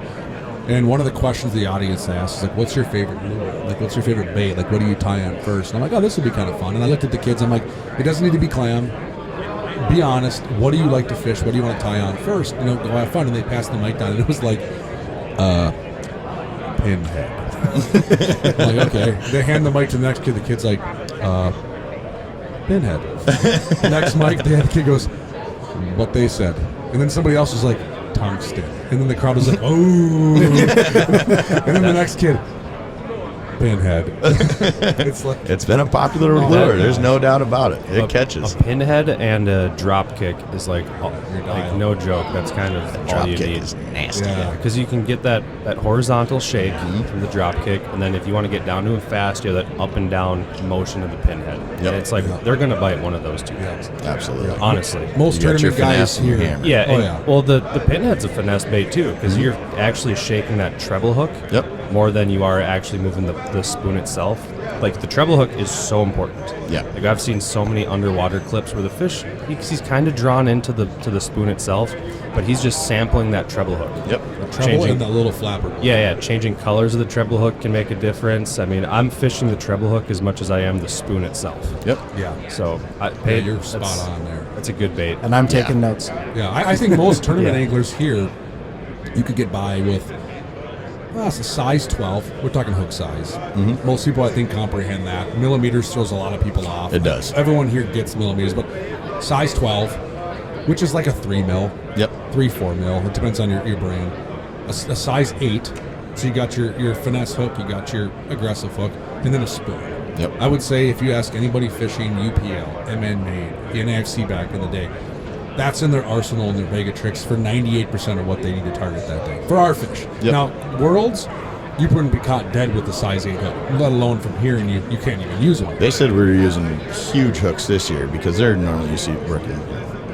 And one of the questions the audience asked is like, what's your favorite lure? Like, what's your favorite bait? Like, what do you tie on first? And I'm like, oh, this would be kind of fun. And I looked at the kids. I'm like, it doesn't need to be clam. Be honest. What do you like to fish? What do you want to tie on first? Go have fun. And they passed the mic down, and it was like, pinhead. I'm like, okay. They hand the mic to the next kid. The kid's like, pinhead. Next mic, the kid goes, what they said. And then somebody else was like, tungsten. And then the crowd was like, oh. And then the next kid, pinhead. It's been a popular lure. There's no doubt about it. It catches. A pinhead and a drop kick is like no joke. That's kind of all Drop you kick need. is nasty. Yeah. Because you can get that horizontal shake from the drop kick, and then if you want to get down to it fast, you have that up and down motion of the pinhead. Yep. And it's like they're going to bite one one of those two guys. Absolutely. Honestly. Most You got your tournament guys finesse and your here. hammer. Yeah, Oh, and, yeah. well, the pinhead's a finesse bait too, because you're actually shaking that treble hook Yep. more than you are actually moving the spoon itself. Like the treble hook is so important. Yeah. Like I've seen so many underwater clips where the fish, he's kind of drawn into the spoon itself, but he's just sampling that treble hook. Yep. Treble and that little flapper. Yeah, changing colors of the treble hook can make a difference. I mean, I'm fishing the treble hook as much as I am the spoon itself. Yep. Yeah. So You're spot on there. That's a good bait. And I'm taking notes. Yeah, I think most tournament Yeah. anglers here, you could get by with it's a size 12. We're talking hook size. Most people, I think, comprehend that. Millimeters throws a lot of people off. It does. Everyone here gets millimeters, but size 12, which is like a 3 mil. Yep. 3-4 mil. It depends on your brand. A size 8. So you got your finesse hook, you got your aggressive hook, and then a spoon. Yep. I would say if you ask anybody fishing UPL, MN Made, NAFC back in the day, that's in their arsenal and their bag of tricks for 98% of what they need to target that day for our fish. Yep. Now, Worlds, you wouldn't be caught dead with the size 8 hook, let alone from here, and you can't even use one. They said we were using huge hooks this year because they're normally used to working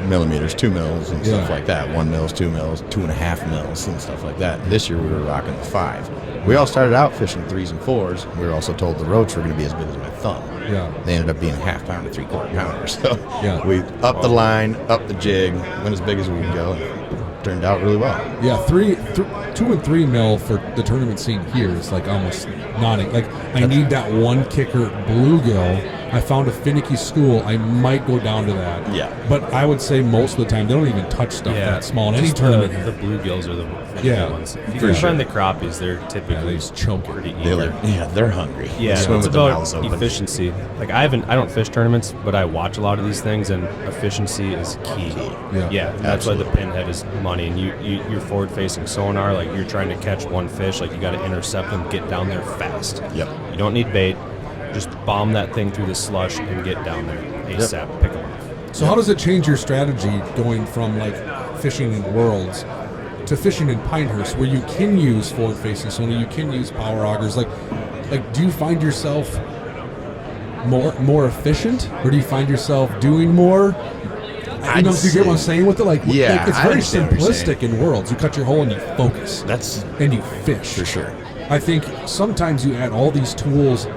millimeters, 2 mils and stuff like that. 1 mils, 2 mils, 2.5 mils and stuff like that. This year we were rocking the 5. We all started out fishing 3s and 4s. We were also told the roach were going to be as big as my thumb. Yeah. They ended up being a half pound to 3/4 pounder. So Yeah. we upped the line, upped the jig, went as big as we could go, and it turned out really well. Yeah, 2 and 3 mil for the tournament scene here is like almost nodding. Like I need that one kicker bluegill. I found a finicky school. I might go down to that. Yeah. But I would say most of the time they don't even touch stuff that small in any tournament. The bluegills are the Yeah. ones. If you For can sure. find the crappies, they're typically just choke it. pretty They're eager. they're hungry. Yeah, They swim it's with their about mouths open. efficiency. Like I don't fish tournaments, but I watch a lot of these things, and efficiency is key. Yeah. And that's why the pinhead is money. And you're forward-facing sonar, like you're trying to catch one fish, like you got to intercept them, get down there fast. Yep. You don't need bait. Just bomb that thing through the slush and get down there ASAP. Pick them off. So how does it change your strategy going from like fishing in Worlds to fishing in Pinehurst, where you can use forward-facing sonar, you can use power augers? Like do you find yourself more efficient, or do you find yourself doing more? Do you get what I'm saying with it? Like, Yeah, it's I very understand what you're simplistic in Worlds. You cut your hole and you focus. And you fish. For sure. I think sometimes you add all these tools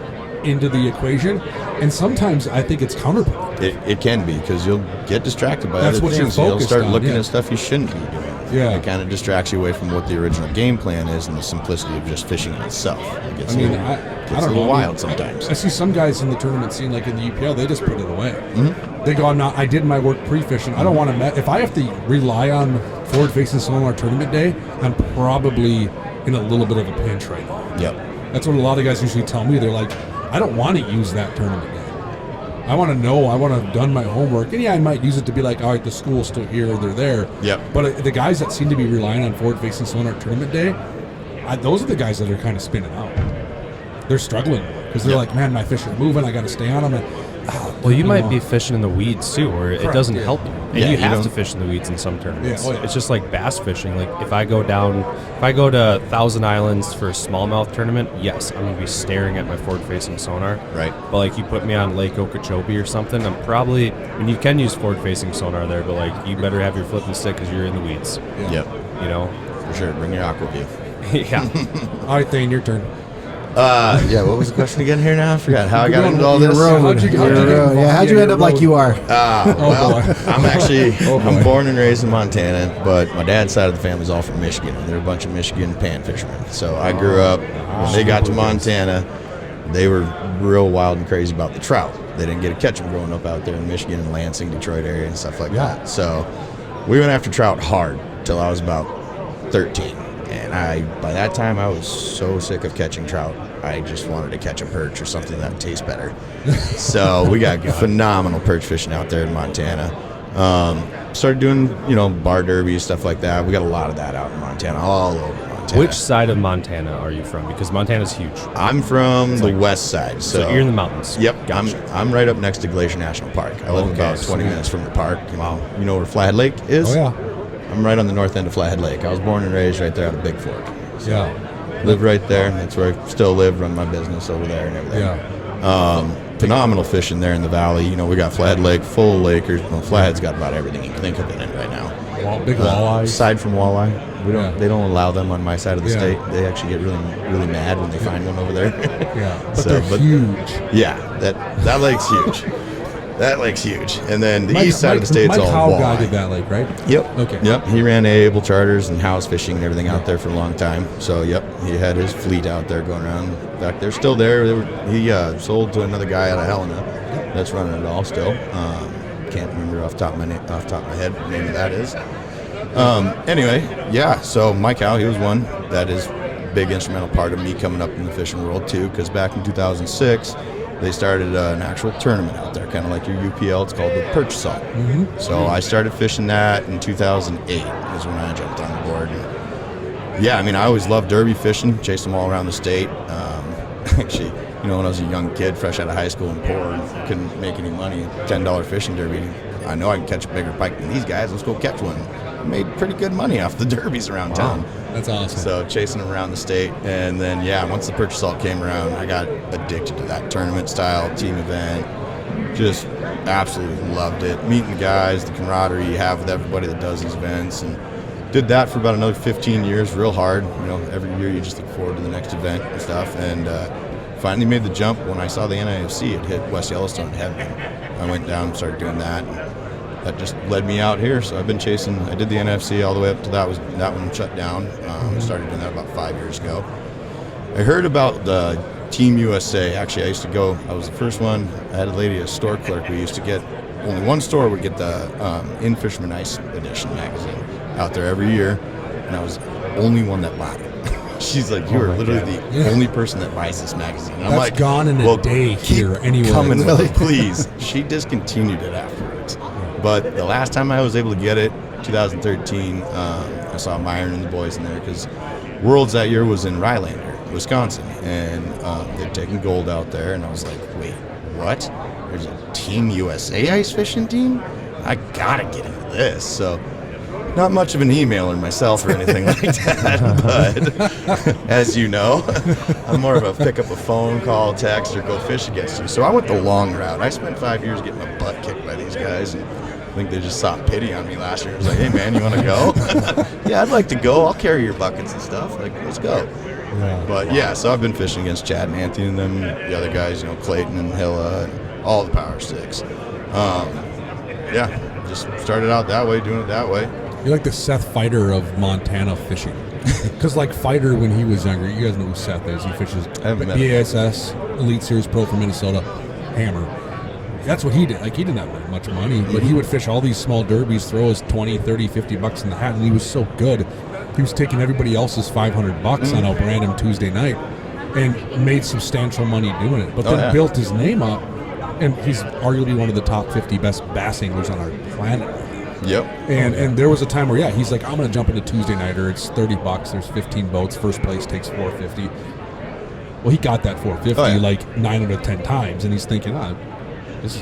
into the equation, and sometimes I think it's counterproductive. It can be, because you'll get distracted by That's other what you're things. You'll focused start on, looking yeah. at stuff you shouldn't be doing. Yeah. It kind of distracts you away from what the original game plan is and the simplicity of just fishing in itself. It gets I mean, a I little don't know. wild sometimes. I see some guys in the tournament scene, like in the UPL, they just put it away. They go, I did my work pre-fishing. I don't want to. If I have to rely on forward-facing sonar tournament day, I'm probably in a little bit of a pinch right now. Yep. That's what a lot of guys usually tell me. They're like, I don't want to use that tournament day. I want to know. I want to have done my homework. And yeah, I might use it to be like, all right, the school's still here, or they're there. Yep. But the guys that seem to be relying on forward-facing sonar tournament day, those are the guys that are kind of spinning out. They're struggling because they're like, man, my fish are moving. I got to stay on them. Well, you might be fishing in the weeds too, where it doesn't help you. And Yeah, you you have don't- to fish in the weeds in some tournaments. Yeah, oh yeah. It's just like bass fishing. Like if I go to Thousand Islands for a smallmouth tournament, yes, I'm gonna be staring at my forward-facing sonar. Right. But like you put me on Lake Okeechobee or something, I'm probably. And you can use forward-facing sonar there, but like you better have your flipping stick because you're in the weeds. Yep. You know. For sure. Bring your aqua view. Yeah. All right, Thane, your turn. Yeah, what was the question again here now? I forgot how I got into all this. How'd you end up like you are? Well, boy. I'm actually boy. I'm born and raised in Montana, but my dad's side of the family's all from Michigan. They're a bunch of Michigan pan fishermen. So I grew up, when they got to Montana, they were real wild and crazy about the trout. They didn't get to catch them growing up out there in Michigan and Lansing, Detroit area and stuff like that. So we went after trout hard till I was about 13. And by that time, I was so sick of catching trout. I just wanted to catch a perch or something that would taste better. So we got phenomenal perch fishing out there in Montana. Started doing, bar derbies, stuff like that. We got a lot of that out in Montana, all over Montana. Which side of Montana are you from? Because Montana's huge. I'm from the west side. So you're in the mountains. Yep. Gotcha. I'm right up next to Glacier National Park. I live about 20 minutes from the park. Wow. You know where Flathead Lake is? Oh, yeah. I'm right on the north end of Flathead Lake. I was born and raised right there out of Big Fork. So Yeah. Live right there. That's where I still live, run my business over there and everything. Yeah. Phenomenal fishing there in the valley. We got Flathead Lake, full of Lakers. Well, Flathead's got about everything you can think of in it right now. Big walleyes. Aside from walleye, Yeah. they don't allow them on my side of the Yeah. state. They actually get really, really mad when they find one over there. Yeah. But So, they're but- huge. Yeah, that lake's huge. That lake's huge. And then the Mike- east side of the state's Mike all Howe walleye. guided that lake, right? Yep. Okay. Yep. He ran able charters and house fishing and everything out there for a long time. So, yep, he had his fleet out there going around. In fact, they're still there. He sold to another guy out of Helena that's running it all still. Can't remember off the top of my head what the name of that is. Anyway, yeah. So Mike Howe, he was one that is a big instrumental part of me coming up in the fishing world too. Because back in 2006, they started an actual tournament out there, kind of like your UPL. It's called the Perch Salt. So I started fishing that in 2008 is when I jumped on the board. And yeah, I mean, I always loved derby fishing, chased them all around the state. Actually, you know, when I was a young kid, fresh out of high school and poor and couldn't make any money, $10 fishing derby, I know I can catch a bigger pike than these guys. Let's go catch one. I made pretty good money off the derbies around town. That's awesome. So chasing them around the state. And then, yeah, once the Perch Salt came around, I got addicted to that tournament style, team event. Just absolutely loved it. Meeting the guys, the camaraderie you have with everybody that does these events. And did that for about another 15 years, real hard. You know, every year you just look forward to the next event and stuff. And finally made the jump when I saw the NIFC. It hit West Yellowstone and Hebden. I went down and started doing that. And that just led me out here. So I've been chasing. I did the NFC all the way up to that one shut down. Started doing that about 5 years ago. I heard about the Team USA. Actually, I used to go. I was the first one. I had a lady, a store clerk. We used to get only one store would get the In Fisherman Ice Edition magazine out there every year, and I was the only one that bought it. She's like, you are literally the only person that buys this magazine. And I'm That's like, gone in a day here anyway. Coming with it, please. She discontinued it afterwards. But the last time I was able to get it, 2013, I saw Myron and the boys in there because Worlds that year was in Rylander, Wisconsin, and they'd taken gold out there, and I was like, wait, what? There's a Team USA ice fishing team? I gotta get into this. So not much of an emailer myself or anything like that, but as you know, I'm more of a pick up a phone, call, text, or go fish against you. So I went the long route. I spent 5 years getting my butt kicked by these guys, and I think they just saw pity on me last year. It was like, hey man, you want to go? Yeah, I'd like to go. I'll carry your buckets and stuff. Like, let's go. Yeah. But yeah, so I've been fishing against Chad and Anthony and them, the other guys, you know, Clayton and Hilla, and all the Power Sticks. Yeah, just started out that way, doing it that way. You're like the Seth Fighter of Montana fishing. Because like Fighter, when he was younger, you guys know who Seth is. He fishes BASS, Elite Series Pro from Minnesota, Hammer. That's what he did. Like, he didn't have much money, but he would fish all these small derbies, throw his 20, 30, 50 bucks in the hat, and he was so good. He was taking everybody else's $500 on a random Tuesday night and made substantial money doing it. But then built his name up, and he's arguably one of the top 50 best bass anglers on our planet. Yep. And there was a time where, he's like, I'm going to jump into Tuesday Nighter. It's $30. There's 15 boats. First place takes $450. Well, he got that $450 like 9 out of 10 times, and he's thinking, I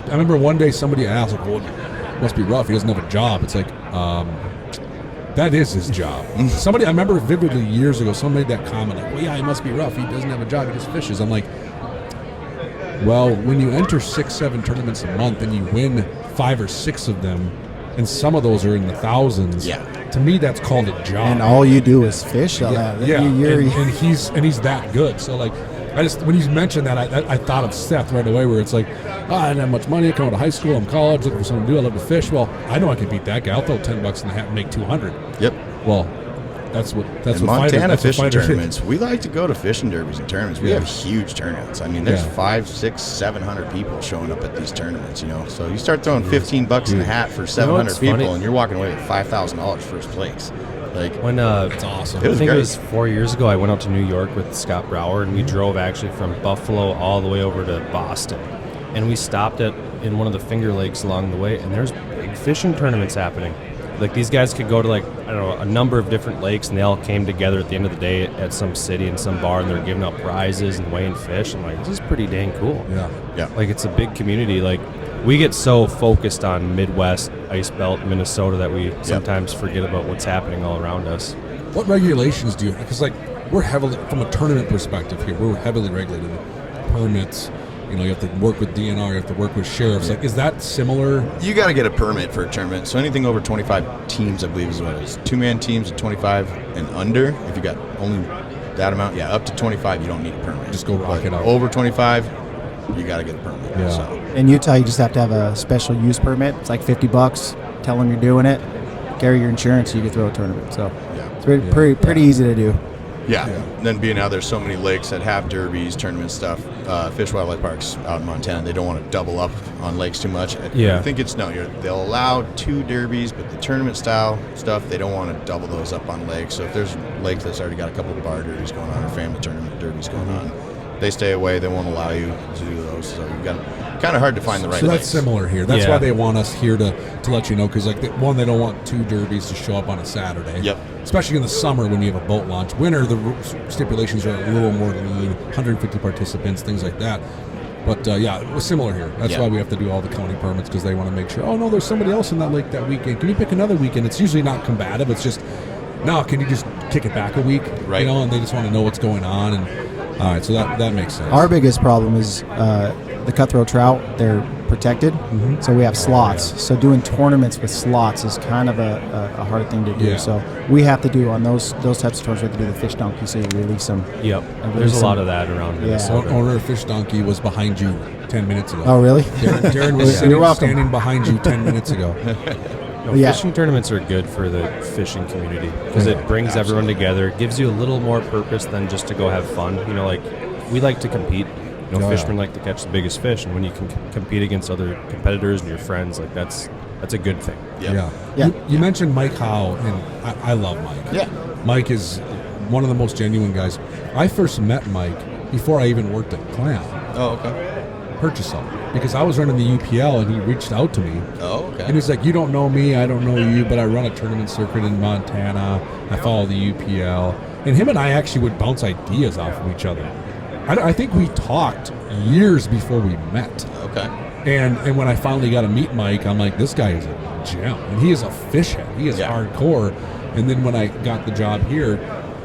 remember one day somebody asked, like, well, it must be rough. He doesn't have a job. It's like, that is his job. Somebody, I remember vividly years ago, someone made that comment, like, well, yeah, it must be rough. He doesn't have a job. He just fishes. I'm like, well, when you enter 6-7 tournaments a month and you win 5 or 6 of them, and some of those are in the thousands, to me, that's called a job. And all you do is fish. And he's that good. So, like, when you mentioned that, I thought of Seth right away, where it's like, I didn't have much money. I come out of high school. I'm college, looking for something to do. I love to fish. Well, I know I can beat that guy. I'll throw $10 in the hat and make $200. Yep. Well, that's what Montana fishing tournaments. We like to go to fishing derbies and tournaments. We have huge tournaments. I mean, there's 500, 600, 700 people showing up at these tournaments. You know, so you start throwing $15 in the hat for 700 people, and you're walking away with $5,000 first place. Like, when it's awesome. I think it was 4 years ago. I went out to New York with Scott Brower, and we drove actually from Buffalo all the way over to Boston, and we stopped in one of the Finger Lakes along the way, and there's big fishing tournaments happening. Like, these guys could go to, like, I don't know, a number of different lakes, and they all came together at the end of the day at some city and some bar, and they're giving out prizes and weighing fish. I'm like, this is pretty dang cool. Yeah. Like, it's a big community. Like, we get so focused on Midwest, Ice Belt, Minnesota that we sometimes forget about what's happening all around us. What regulations do you have? Because, like, we're heavily, from a tournament perspective here, we're heavily regulated. Permits, you know, you have to work with DNR, you have to work with sheriffs. Like, is that similar? You got to get a permit for a tournament. So anything over 25 teams, I believe is what it is. 2-man teams at 25 and under. If you got only that amount, up to 25, you don't need a permit. Just go rock it out. Over 25, you got to get a permit. Yeah. So. In Utah, you just have to have a special use permit. It's like $50. Tell them you're doing it. Carry your insurance, so you can throw a tournament. So it's pretty easy to do. Yeah. And then being out there's so many lakes that have derbies, tournament stuff. Fish Wildlife Parks out in Montana, they don't want to double up on lakes too much. I think they'll allow 2 derbies, but the tournament style stuff, they don't want to double those up on lakes. So if there's lakes that's already got a couple of bar derbies going on or family tournament derbies going on, they stay away. They won't allow you to do those. So you got kind of hard to find the right. So that's lanes. similar here. That's why they want us here to let you know, because like they don't want 2 derbies to show up on a Saturday. Yep. Especially in the summer when you have a boat launch. Winter, the stipulations are a little more lean, 150 participants, things like that. But yeah, it was similar here. That's why we have to do all the county permits, because they want to make sure. Oh no, there's somebody else in that lake that weekend. Can you pick another weekend? It's usually not combative. It's just, no, can you just kick it back a week? Right. You know, and they just want to know what's going on. And all right, so that makes sense. Our biggest problem is the cutthroat trout. They're protected, so we have slots. So doing tournaments with slots is kind of a hard thing to do. Yeah. So we have to do on those types of tournaments. We have to do the fish donkey, so you release them. Yep. There's a lot of that around Minnesota. Owner of Fish Donkey was behind you 10 minutes ago. Oh, really? Darren was standing behind you 10 minutes ago. No, fishing tournaments are good for the fishing community because it brings everyone together. It gives you a little more purpose than just to go have fun. You know, like we like to compete. You know, fishermen like to catch the biggest fish, and when you can compete against other competitors and your friends, like that's a good thing. Yeah. You mentioned Mike Howe, and I love Mike. Yeah. Mike is one of the most genuine guys. I first met Mike before I even worked at Clam. Oh, okay. Purchase seller, because I was running the UPL and he reached out to me. Oh, okay. And he's like, you don't know me, I don't know you, but I run a tournament circuit in Montana. I follow the UPL. And him and I actually would bounce ideas off of each other. I think we talked years before we met. Okay. And when I finally got to meet Mike, I'm like, this guy is a gem. And he is a fish head. He is hardcore. And then when I got the job here,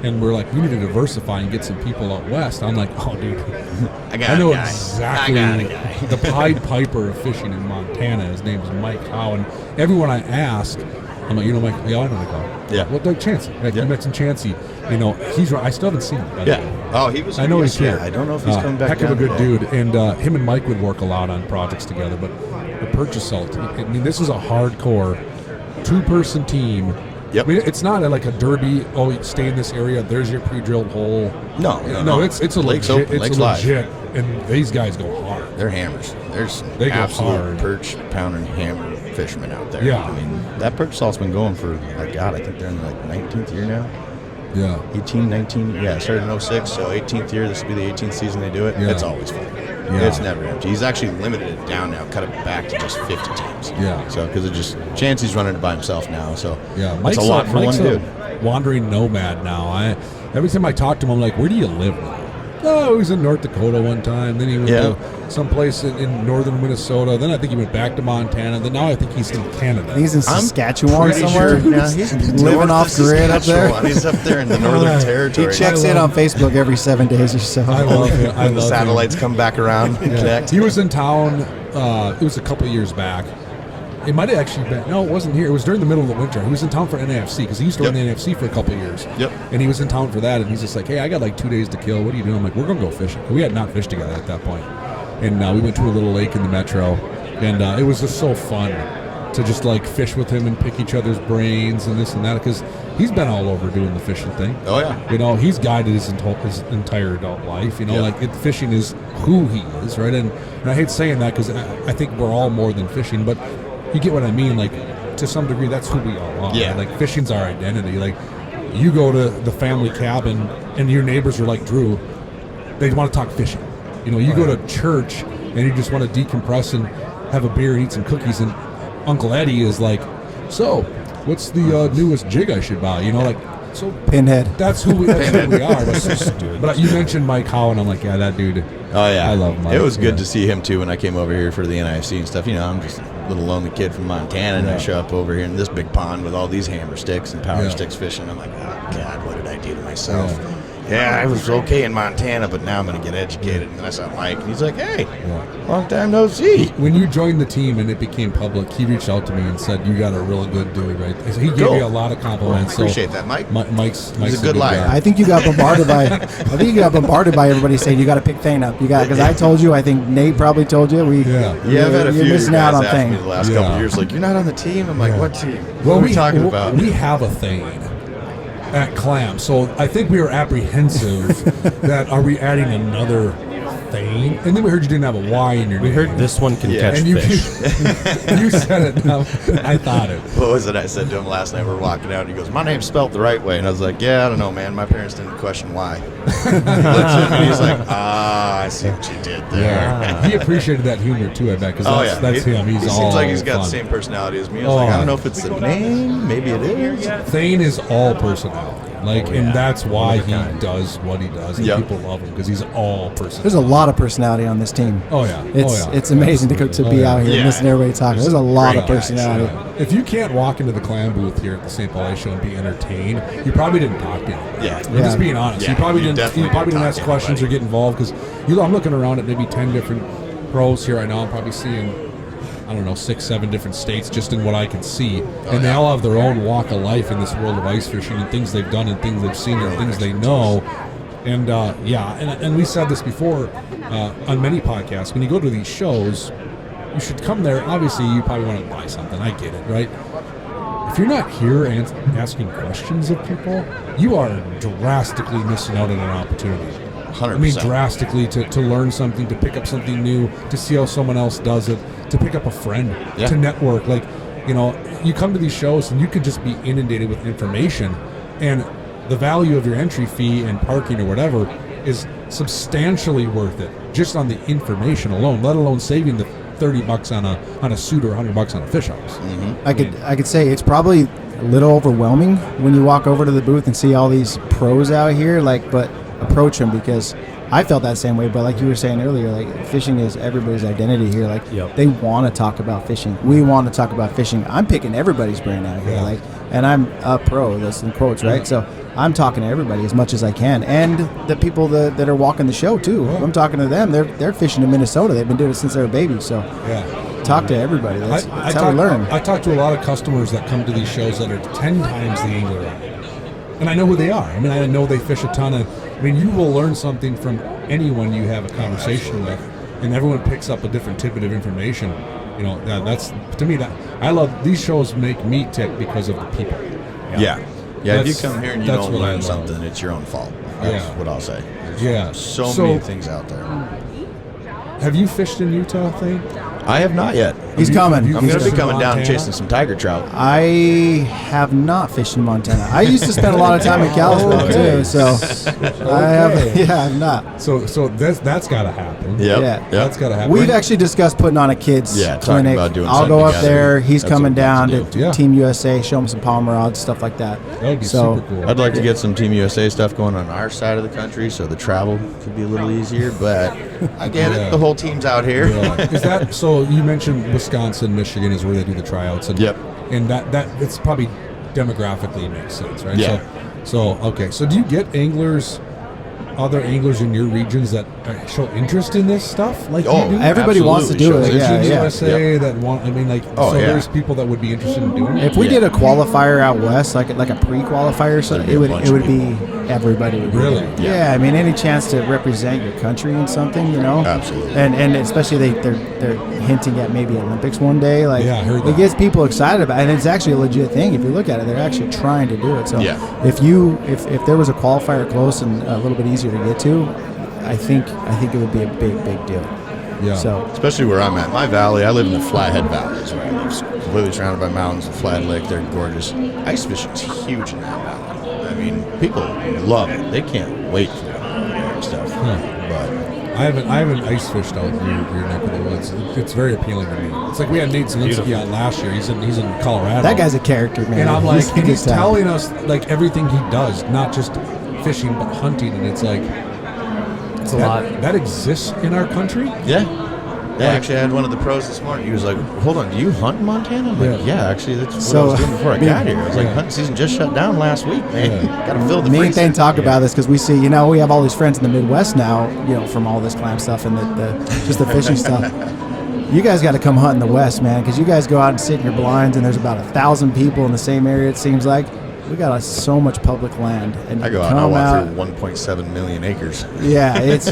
and we're like, we need to diversify and get some people out west. I'm like, oh, dude, I know exactly the Pied Piper of fishing in Montana. His name is Mike Howe. And everyone I ask, I'm like, you know, Mike, I know Mike Howe. Yeah. Well, like Chancey. Like, you mentioned Chancey. You know, he's right. I still haven't seen him. By the way. Oh, he was. I know he's here. I don't know if he's coming back. Heck of a down good today. dude. And him and Mike would work a lot on projects together. But the Purchase Salt, I mean, this is a hardcore 2-person team. Yep. I mean, it's not like a derby. Oh, you stay in this area. There's your pre-drilled hole. No. It's a Lake's legit. open, It's Lake's a live. legit. And these guys go hard. They're hammers. There's They go absolute hard. perch pounding hammer fishermen out there. Yeah. I mean, that perch salt's been going for, my God, I think they're in like 19th year now. Yeah. 18, 19, yeah, it started in 06, so 18th year, this will be the 18th season they do it. Yeah. It's always fun. Yeah. It's never empty. He's actually limited it down now, cut it back to just 50 teams. Yeah. So, because it just, Chancey's running it by himself now, so Yeah. that's a lot for Mike's one a dude. wandering nomad now. Every time I talk to him, I'm like, where do you live now? Oh, he was in North Dakota one time. Then he went to someplace in northern Minnesota. Then I think he went back to Montana. Then now I think he's in Canada. He's in Saskatchewan Pretty somewhere. sure now he's Living off grid up there. Saskatchewan. He's up there in the Northern He Territory. checks in on Facebook every 7 days or so. I love him. I When the love satellites come back around and connect. He was in town. It was a couple of years back. It might have actually been. No, it wasn't here. It was during the middle of the winter. He was in town for NAFC because he used to run the NAFC for a couple of years. Yep. And he was in town for that, and he's just like, hey, I got like 2 days to kill. What are you doing? I'm like, we're going to go fishing. We had not fished together at that point. And we went to a little lake in the metro, and it was just so fun to just like fish with him and pick each other's brains and this and that, because he's been all over doing the fishing thing. Oh, yeah. You know, he's guided his entire adult life. You know, like fishing is who he is, right? And I hate saying that because I think we're all more than fishing, but you get what I mean. Like, to some degree, that's who we all are. Yeah. Like, fishing's our identity. Like, you go to the family cabin and your neighbors are like, Drew, they want to talk fishing. You know, you go to church and you just want to decompress and have a beer and eat some cookies, and Uncle Eddie is like, so, what's the newest jig I should buy? You know, like, so Pinhead. that's who we are. But you mentioned Mike Howe, and I'm like, yeah, that dude. Oh, yeah. I love Mike. It was good to see him, too, when I came over here for the NIFC and stuff. You know, I'm just a little lonely kid from Montana, and I show up over here in this big pond with all these hammer sticks and power sticks fishing. I'm like, oh, God, what did I do to myself? Yeah, I was okay in Montana, but now I'm going to get educated. And then I saw Mike, and he's like, hey, long time no see. When you joined the team and it became public, he reached out to me and said, you got a real good dude, right? So he gave you a lot of compliments. Appreciate that, Mike. Mike's He's a good liar. I think you got bombarded by everybody saying you got to pick Thane up. You got, because I told you. I think Nate probably told you. I've had a few you're of you missing out guys on ask me Thane. the last couple of years, like, you're not on the team? I'm like, what team? Well, What are we talking about? We have a Thane at Clam, so I think we were apprehensive that are we adding another Thane, and then we heard you didn't have a Y in your name. We heard this one can catch and you, fish. you said it. No, I thought it. What was it I said to him last night? We were walking out, and he goes, "My name's spelled the right way." And I was like, "Yeah, I don't know, man. My parents didn't question why." He looks at me, and he's like, I see what you did there. Yeah. He appreciated that humor too, I bet, because that's him. He seems like he's got fun. the same personality as me. I was like, I don't know if it's the name. Maybe it is. Thane is all personality. And that's why he does what he does, and people love him because he's all personality. There's a lot of personality on this team. Oh yeah, it's amazing to be out here and listen to everybody talking. There's a lot of personality. If you can't walk into the clam booth here at the St. Paul Ice Show and be entertained, you probably didn't talk to anybody. We're just being honest. You probably didn't ask questions or get involved because I'm looking around at maybe 10 different pros here right now. I'm probably seeing, I don't know, 6, 7 different states just in what I can see. And they all have their own walk of life in this world of ice fishing and things they've done and things they've seen and things they know. And and we said this before on many podcasts, when you go to these shows, you should come there. Obviously, you probably want to buy something. I get it, right? If you're not here and asking questions of people, you are drastically missing out on an opportunity. 100%. I mean, drastically to learn something, to pick up something new, to see how someone else does it, to pick up a friend, to network. Like, you come to these shows and you could just be inundated with information, and the value of your entry fee and parking or whatever is substantially worth it just on the information alone, let alone saving the $30 on a suit or $100 on a fish house. Mm-hmm. I could say it's probably a little overwhelming when you walk over to the booth and see all these pros out here, but approach them, because I felt that same way. But like you were saying earlier, fishing is everybody's identity here. They want to talk about fishing. We want to talk about fishing. I'm picking everybody's brain out here, and I'm a pro. That's in quotes, right? So I'm talking to everybody as much as I can, and the people that are walking the show too. I'm talking to them. They're fishing in Minnesota. They've been doing it since they were babies. So talk to everybody. That's how we learn. I talk to a lot of customers that come to these shows that are 10 times the angler I am. And I know who they are. I mean, I know they fish a ton of. You will learn something from anyone you have a conversation with, and everyone picks up a different tidbit of information. That's, to me, that I love these shows. Make me tick because of the people. If you come here and you don't learn something, it's your own fault. That's what I'll say. There's so many things out there. Have you fished in Utah, Thane? I have not yet. He's coming. I'm going to be coming down and chasing some tiger trout. I have not fished in Montana. I used to spend a lot of time in Kalispell too, so I have. Yeah, I've not. So that's got to happen. That's got to happen. We've actually discussed putting on a kids clinic. About doing I'll go up there. He's coming down to Team USA, show him some palmer rods, stuff like that. That would be super cool. I'd like to get some Team USA stuff going on our side of the country, so the travel could be a little easier. But I get it. The whole team's out here. Is that so? You mentioned Wisconsin, Michigan is where they do the tryouts, and and that it's probably demographically makes sense, right? So do you get other anglers in your regions that show interest in this stuff you do? Everybody wants to do it. USA that want. There's people that would be interested in doing it. If we did a qualifier out west, like a pre-qualifier, so it would be everybody. Really? Yeah. Any chance to represent your country in something, Absolutely. And especially they're hinting at maybe Olympics one day. I heard that. It gets people excited about it, and it's actually a legit thing. If you look at it, they're actually trying to do it. So if there was a qualifier close and a little bit easier to get to, I think it would be a big deal. Yeah. So especially where I'm at, my valley, I live in the Flathead Valley, is where I live. It's completely surrounded by mountains, the Flat Lake. They're gorgeous. Ice fishing's huge in that valley. People love it. They can't wait for it and stuff. But I haven't ice fished out in your neck of the woods. It's very appealing to me. It's like we had Nate Zielinski out last year. He's in Colorado. that guy's a character, man. And I'm like, he's telling us everything he does, not just fishing but hunting, and it's like it's a lot that exists in our country. I actually had one of the pros this morning. He was like, "Hold on, do you hunt in Montana?" I'm like, "Yeah, actually, that's what I was doing before I got here." I was like, "Hunting season just shut down last week, man. Got to fill the freezer." Me and Thane talk about this because we see, we have all these friends in the Midwest now, from all this clam stuff and just the fishing stuff. You guys got to come hunt in the West, man, because you guys go out and sit in your blinds, and there's about 1,000 people in the same area. It seems like we got so much public land, and I go out and I walk through 1.7 million acres. Yeah, it's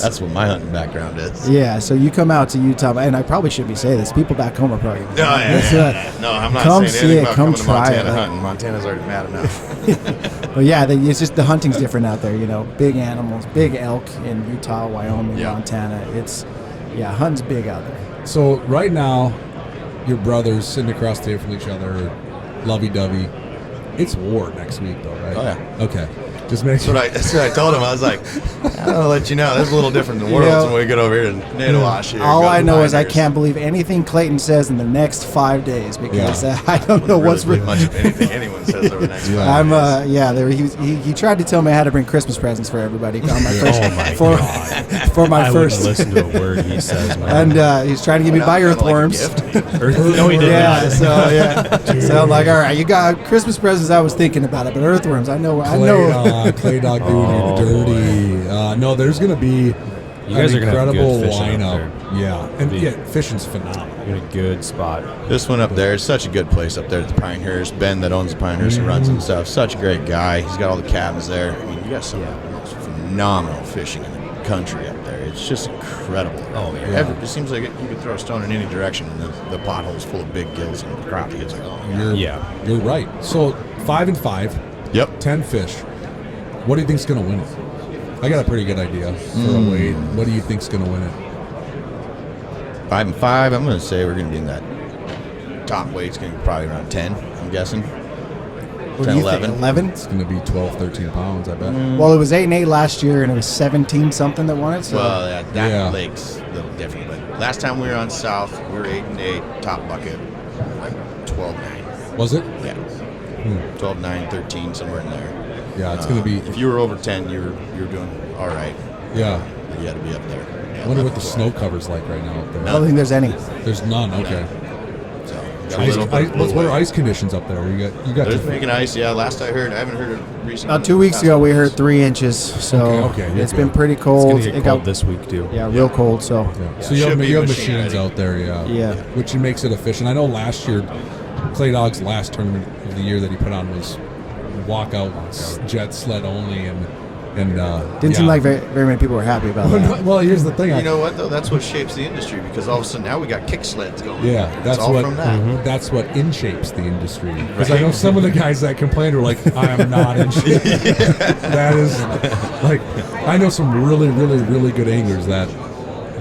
that's what my hunting background is. Yeah, so you come out to Utah, and I probably should be saying this. People back home are probably no, I'm not come saying anything about come coming to try Montana it. hunting. Montana's already mad enough. But yeah, it's just the hunting's different out there. Big animals, big elk in Utah, Wyoming, Montana. Hunting's big out there. So right now, your brothers sitting across the table from each other, lovey-dovey. It's war next week, though, right? Oh, yeah. Okay. Just make sure. That's what I told him. I was like, I'll let you know. That's a little different than Worlds when we get over here to Natowash. Here, all I know is I can't believe anything Clayton says in the next 5 days because I don't know what's really much of anything anyone says over the next 5 days. He tried to tell me I had to bring Christmas presents for everybody on my first, God. for my I first. wouldn't listen to a word he says, man. And he's trying to give me buy earthworms. No, he didn't. Yeah, so I'm like, all right, you got Christmas presents. I was thinking about it, but earthworms, I know. Clay Dog doing you dirty. No, there's going to be You guys an are gonna have incredible good fishing up lineup. Yeah, and fishing's phenomenal. You're in a good spot. This one up there is such a good place up there at the Pinehurst. Ben that owns the Pinehurst and runs and stuff. Such a great guy. He's got all the cabins there. I mean, you got some of the most phenomenal fishing in the country up there. It's just incredible. Oh, yeah. It seems like you could throw a stone in any direction and the pothole's full of big gills and crappie. It's like, oh, You're right. So 5 and 5. Yep. 10 fish. What do you think's going to win it? I got a pretty good idea for a weight. What do you think's going to win it? 5 and 5. I'm going to say we're going to be in that top weight's going to be probably around 10. I'm guessing. What 10, do you 11. think? 11? It's going to be 12, 13 pounds, I bet. Well, it was 8 and 8 last year, and it was 17 something that won it. So. Well, that lake's a little different. But last time we were on South, we were 8 and 8, top bucket, like 12-9. Was it? Yeah. 12-9, 13, somewhere in there. Yeah, it's going to be. If you were over 10, you were doing all right. Yeah. You had to be up there. Yeah, I wonder what the 12. snow cover's like right now up there. I don't think there's any. There's none. Okay. So, got a little bit of What are ice conditions up there? You got. They're making ice. Yeah, last I heard, I haven't heard it recently. About 2 weeks ago, we heard 3 inches. So Okay, it's you're been good. pretty It's cold. going to get cold this week, too. Yeah, real cold. So So you should be have machine machines ready. out there, Yeah. which makes it efficient. I know last year, Clay Dog's last tournament of the year that he put on was walkout jet sled only, and didn't seem like very many people were happy about that. Well, here's the thing. You know what though? That's what shapes the industry because all of a sudden now we got kick sleds going. Yeah, it's that's all what from that. that's what in shapes the industry. Because I know some of the guys that complained were like, "I am not in shape." That is like, I know some really, really, really good anglers that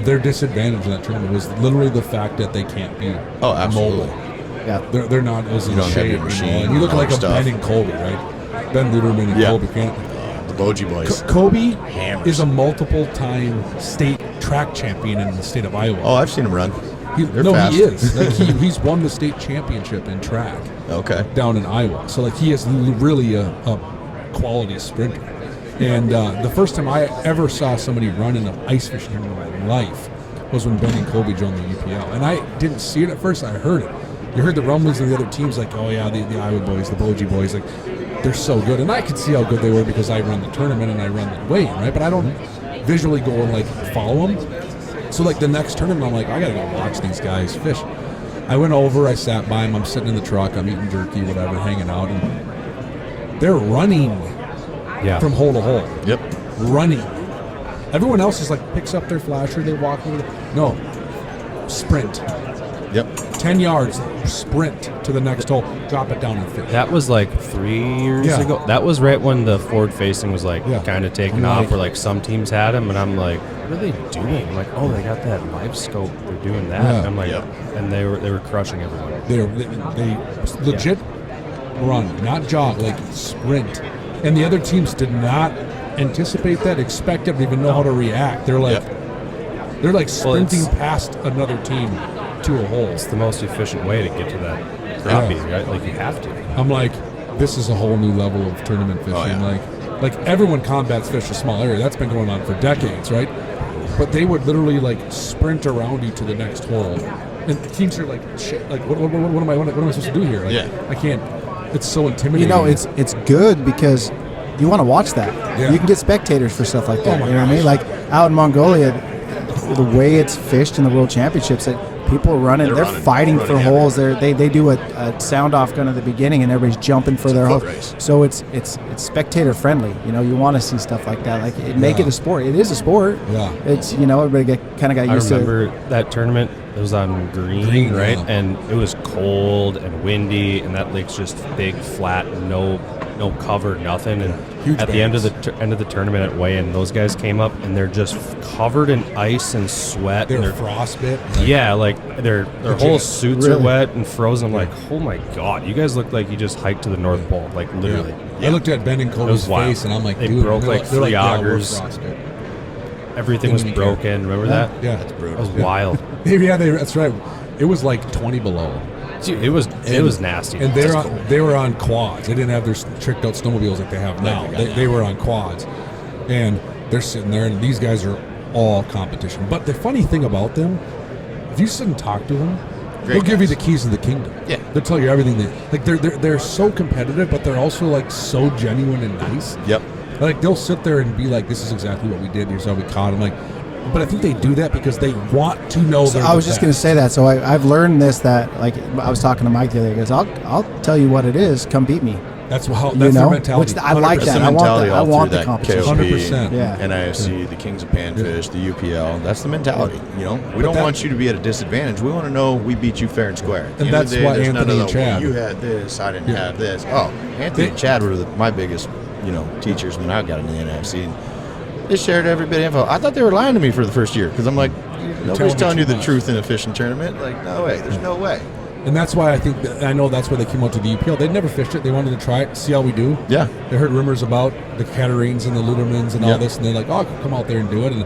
their disadvantage in that tournament was literally the fact that they can't be absolutely. mobile. Yeah. They're not as in don't have shape. your machine And you look and all like a that stuff. Ben and Colby, right? Ben Luderman and Yeah. Colby can't. The Bogie boys. Kobe Hammers. is a multiple-time state track champion in the state of Iowa. Oh, I've seen them run. They're fast. He is. Like he's won the state championship in track Okay. down in Iowa. So like he is really a quality sprinter. And the first time I ever saw somebody run in an ice fishing tournament in my life was when Ben and Kobe joined the UPL. And I didn't see it at first. I heard it. You heard the rumblings of the other teams like, oh yeah, the Iowa boys, the Bogie boys, like they're so good. And I could see how good they were because I run the tournament and I run the weigh, right? But I don't visually go and like follow them. So like the next tournament, I'm like, I gotta go watch these guys fish. I went over, I sat by them, I'm sitting in the truck, I'm eating jerky, whatever, hanging out, and they're running from hole to hole. Yep. Running. Everyone else is like picks up their flasher, they walk over. No, sprint. Yep. 10 yards, sprint to the next hole, drop it down and fish. That was like 3 years Yeah. ago. That was right when the forward facing was like Yeah. kind of taking I'm off, like- where like some teams had them, and I'm like, what are they doing? I'm like, oh, they got that live scope. They're doing that. Yeah. And I'm like, Yep. and they were crushing everyone. They legit run, not jog, like sprint. And the other teams did not anticipate that, expect it, or even know how to react. They're like, they're like sprinting past another team to a hole. It's the most efficient way to get to that crappie, right? Like you have to. I'm like, this is a whole new level of tournament fishing. Oh, yeah. Like everyone combats fish a small area. That's been going on for decades, right? But they would literally like sprint around you to the next hole, and teams are like, shit. Like, what am I supposed to do here? Like, I can't. It's so intimidating. You know, it's good because you want to watch that. Yeah. You can get spectators for stuff like that. Oh my You know what I mean? Like out in Mongolia, the way it's fished in the World Championships, that people are running, they're fighting for heavy. holes. They do a sound off gun at the beginning, and everybody's jumping for their foot hole. race. So it's spectator friendly. You know, you want to see stuff like that. Like make it a sport. It is a sport. Yeah. It's everybody kind of got I used to. remember that tournament. It was on green, right? yeah. And it was cold and windy, and that lake's just big, flat, no no cover, nothing. And Huge at the end of bands. the end of the tournament at weigh-in, those guys came up and they're just covered in ice and sweat. They're and frostbit. their whole suits are Really? wet and frozen. I'm like, oh my god, you guys look like you just hiked to the North Pole, like literally. I looked at Ben and It Kobe's was wild. face, and I'm like, They dude, broke they're like they're 3 yeah, we're augers. frostbit. Everything was Didn't even care. broken. Remember that? Yeah, That's brutal. That was wild. that's right. It was like 20 below. Dude, it was nasty. And they were on quads. They didn't have their tricked out snowmobiles like they have now. They were on quads, and they're sitting there. And these guys are all competition. But the funny thing about them, if you sit and talk to them, they'll give you the keys to the kingdom. Yeah. They'll tell you everything. They're so competitive, but they're also like so genuine and nice. Yep. Like they'll sit there and be like, "This is exactly what we did. Here's how we caught him." Like, but I think they do that because they want to know. So I was just going to say that. So I've learned this, that like I was talking to Mike the other day. He goes, I'll tell you what it is. Come beat me. That's how. You That's know, their mentality. which I like That's that. the I want mentality that. I all want through the that competition. KOP, 100%. Yeah. NIFC, the Kings of Panfish, the UPL. That's the mentality. You know, we But don't that- want you to be at a disadvantage. We want to know we beat you fair and square. At the And end of that's the day, why there's none Anthony of and the, Chad- well, you had this, I didn't have this. Oh, Anthony They- and Chad were my biggest, teachers when I got into the NFC. And they shared every bit of info. I thought they were lying to me for the first year because I'm like, nobody's telling you the truth in a fishing tournament. Like, no way. There's no way. And that's why I know that's why they came out to the UPL. They'd never fished it. They wanted to try it, see how we do. Yeah. They heard rumors about the Catarines and the Ludermans and all Yeah. this, and they're like, "Oh, I could come out there and do it." And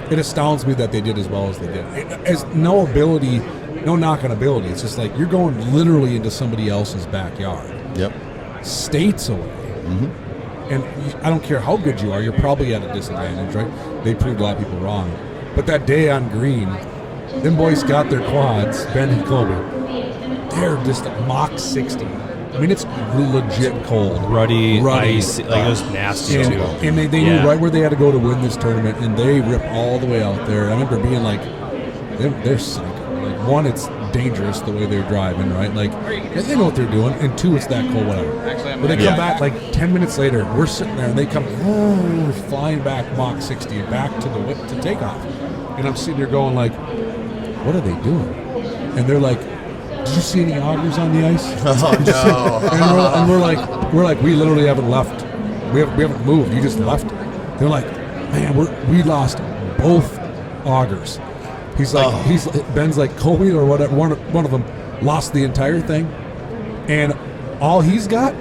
it astounds me that they did as well as they did. As no ability, no knock on ability. It's just like you're going literally into somebody else's backyard, Yep. states away. And I don't care how good you are, you're probably at a disadvantage, right? They proved a lot of people wrong. But that day on green, them boys got their quads, Ben and Kobe. They're just a Mach 60. I mean, it's legit cold. Ruddy, ice, like it was nasty And, too. and they knew Yeah. right where they had to go to win this tournament, and they ripped all the way out there. I remember being like, they're psycho. Like, one, it's dangerous the way they're driving, right? Like, and they know what they're doing, and two, it's that cold, whatever. But they come back like 10 minutes later. We're sitting there, and they come flying back Mach 60 back to the whip to take off. And I'm sitting there going like, what are they doing? And they're like, did you see any augers on the ice? Oh, no. and we're like, we literally haven't left. We haven't moved. You just left. They're like, man, we lost both augers. He's like, Ben's like, Kobe or whatever. One of them lost the entire thing, and all he's got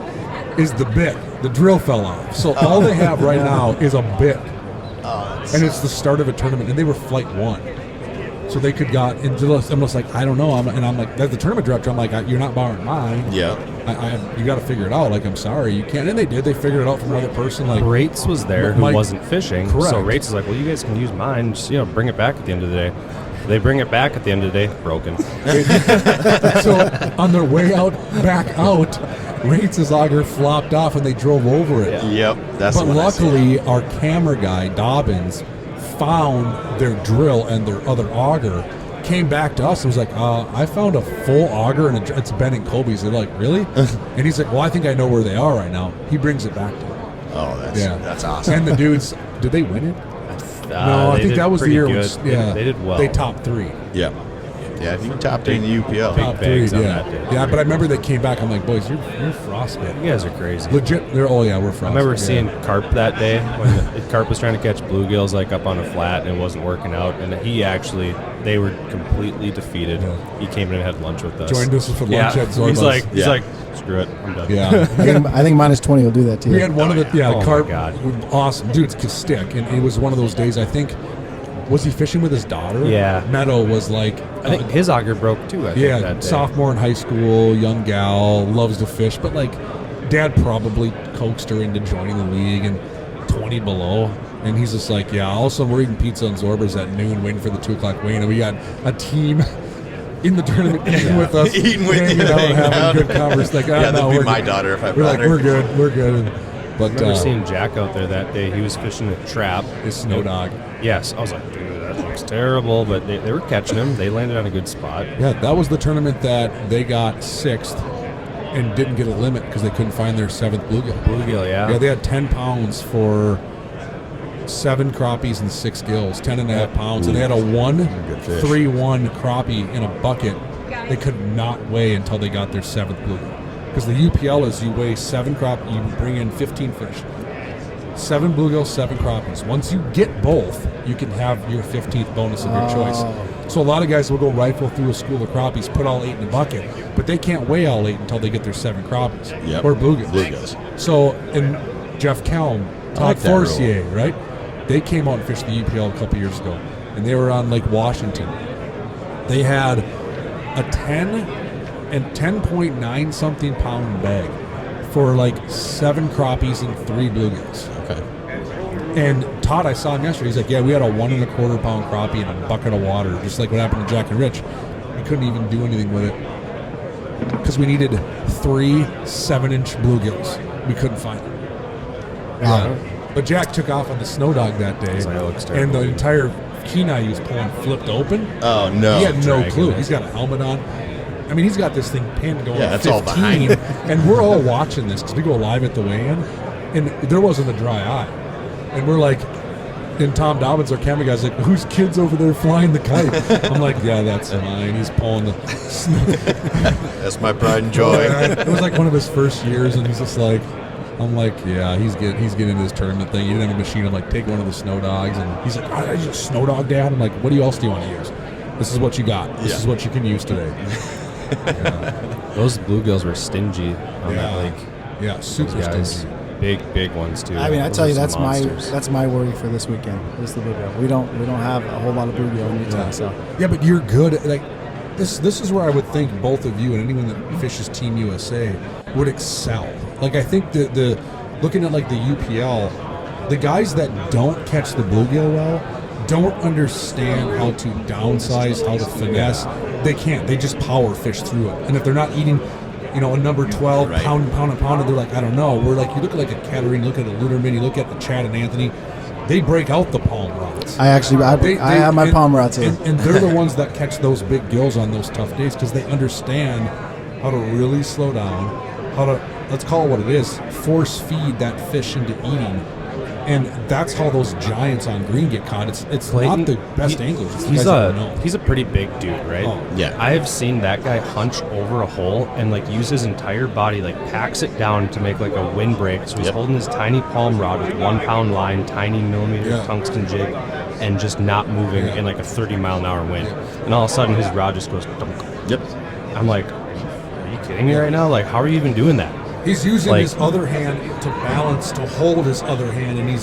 is the bit. The drill fell off, so all they have right now is a bit, and it's the start of a tournament. And they were flight 1. So they could got into this. I'm just like, I don't know. I'm like, that's the tournament director. I'm like, you're not borrowing mine. Yeah. You got to figure it out. Like, I'm sorry, you can't. And they did. They figured it out from another person. Like, Rates was there who Mike- wasn't fishing. Correct. So Rates is like, well, you guys can use mine. Just, bring it back at the end of the day. They bring it back at the end of the day, broken. so on their way back out, Rates' auger flopped off and they drove over it. Yep. That's But the one I see. luckily, our camera guy Dobbins found their drill and their other auger. Came back to us and was like, I found a full auger and it's Ben and Kobe's. They're like, really? And he's like, well, I think I know where they are right now. He brings it back to them. Oh, Yeah, that's awesome. And the dudes, did they win it? No, I they think did that was the pretty year. good. Yeah, They did well. They topped 3. Yeah. Yeah, if you can top 3 in the UPL. Top 3. bags on Yeah, that day. yeah. But I remember they came back. I'm like, boys, you're frostbite. You guys are crazy. Legit. We're frostbite. I remember yeah. seeing Carp that day when the Carp was trying to catch bluegills like up on a flat and it wasn't working out. And they were completely defeated. Yeah. He came in and had lunch with us. Joined us for lunch at Zorba's. He's like, screw it, I'm done. Yeah. I think -20 will do that too. We had one of the Oh, my Carp. God. Awesome, dudes could stick, and it was one of those days. I think, was he fishing with his daughter? Yeah. Meadow was like, I think his auger broke too. I think yeah, that day. sophomore in high school, young gal, loves to fish, but like, dad probably coaxed her into joining the league, and 20 below. And he's just like, yeah. All of a sudden, we're eating pizza on Zorba's at noon, waiting for the 2:00 weigh-in, and we got a team in the tournament eating with us, Eating with hanging you, out, hanging having out. good conversation. Like, Yeah, that'd be we're my good. daughter if I We're brought like, her. we're good. But I remember seeing Jack out there that day. He was fishing a trap. his snow dog. Yes, I was like, dude, that looks terrible. But they were catching him. They landed on a good spot. Yeah, that was the tournament that they got 6th and didn't get a limit because they couldn't find their 7th bluegill. Bluegill, yeah. Yeah, they had 10 pounds for 7 crappies and 6 gills, 10.5 pounds, and they had a Good fish. 1-3-1 crappie in a bucket. They could not weigh until they got their 7th bluegill. Because the UPL is you weigh 7 you bring in 15 fish. 7 bluegills, 7 crappies. Once you get both, you can have your 15th bonus of your choice. So a lot of guys will go rifle through a school of crappies, put all 8 in a bucket, but they can't weigh all 8 until they get their 7 crappies or bluegills. So, and Jeff Kelm, Todd Forcier, right? They came out and fished the UPL a couple years ago, and they were on Lake Washington. They had a 10 and 10.9 something pound bag for like 7 crappies and 3 bluegills. Okay. And Todd, I saw him yesterday. He's like, yeah, we had a 1 1/4 pound crappie in a bucket of water, just like what happened to Jack and Rich. We couldn't even do anything with it because we needed 3 7-inch bluegills. We couldn't find them. Yeah. But Jack took off on the snow dog that day, and the entire Kenai he was pulling flipped open. Oh, no. He had no clue. He's got a helmet on. I mean, he's got this thing pinned going that's 15, all behind. and we're all watching this because we go live at the weigh-in, and there wasn't a dry eye. And we're like, and Tom Dobbins, our camera guy's like, whose kid's over there flying the kite? I'm like, yeah, that's mine. He's pulling the That's my pride and joy. It was like one of his first years, and he's just like, I'm like, yeah, he's getting into this tournament thing. He didn't have a machine. I'm like, take one of the snow dogs, and he's like, I just snow dog, Dad. I'm like, what else do you want to use? This is what you got. This is what you can use today. Those bluegills were stingy on that lake. Yeah, super stingy. Big ones too. I mean, I tell you, that's monsters. my worry for this weekend. Is the bluegill. We don't have a whole lot of bluegill in Utah. So yeah, but you're good. Like this is where I would think both of you and anyone that fishes Team USA would excel. Like I think the looking at like the UPL, the guys that don't catch the bluegill well don't understand how to downsize, how to finesse. They can't. They just power fish through it. And if they're not eating, a number 12, pound, they're like, I don't know. We're like, you look at like a Katerine, you look at a Luderman, you look at the Chad and Anthony, they break out the palm rods. I have my palm rods here. And they're the ones that catch those big gills on those tough days because they understand how to really slow down, how to, let's call it what it is, force feed that fish into eating. And that's how those giants on green get caught. It's Clayton, not the best anglers. It's he's a pretty big dude, right? Oh. Yeah. I've seen that guy hunch over a hole and like use his entire body, like packs it down to make like a windbreak. So he's holding his tiny palm rod with 1 pound line, tiny millimeter tungsten jig, and just not moving in like a 30-mile-an-hour wind. And all of a sudden his rod just goes dunk. Yep. I'm like, are you kidding me right now? Like, how are you even doing that? He's using his other hand to balance, to hold his other hand, and you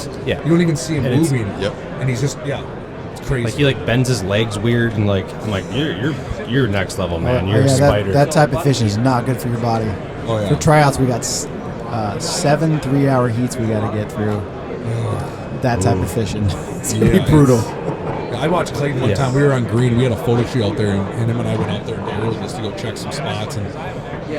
don't even see him moving. And he's just, it's crazy. Like he like bends his legs weird, and like I'm like, you're next level, man. You're a spider. That type of fishing is not good for your body. Oh, yeah. For tryouts, we got 7 3-hour heats we got to get through. That type of fishing. It's going to be brutal. I watched Clayton one time. We were on green. We had a photo shoot out there, and him and I went out there early just to go check some spots. And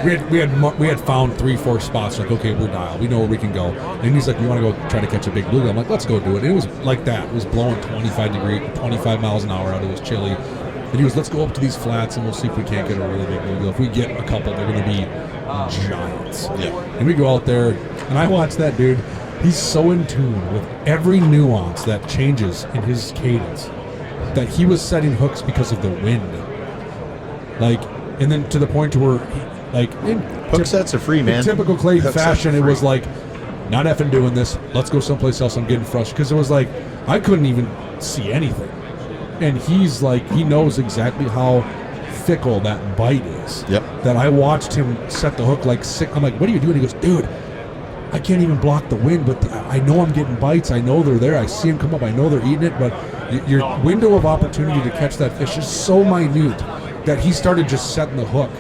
we had found 3-4 spots. Like, okay, we're dialed. We know where we can go. And he's like, "You want to go try to catch a big bluegill?" I'm like, "Let's go do it." And it was like that. It was blowing 25 miles an hour out. It was chilly. And he was, "Let's go up to these flats and we'll see if we can't get a really big bluegill. If we get a couple, they're going to be giants." Yeah. And we go out there, and I watch that dude. He's so in tune with every nuance that changes in his cadence that he was setting hooks because of the wind. Like, and then to the point to where, Hook sets are free, man. In typical Clayton Hook fashion, it was like, not effing doing this. Let's go someplace else. I'm getting frustrated because it was like I couldn't even see anything, and he's like, he knows exactly how fickle that bite is. Yep. That I watched him set the hook like sick. I'm like, what are you doing? He goes, dude, I can't even block the wind, but I know I'm getting bites. I know they're there. I see them come up. I know they're eating it, but your window of opportunity to catch that fish is so minute that he started just setting the hook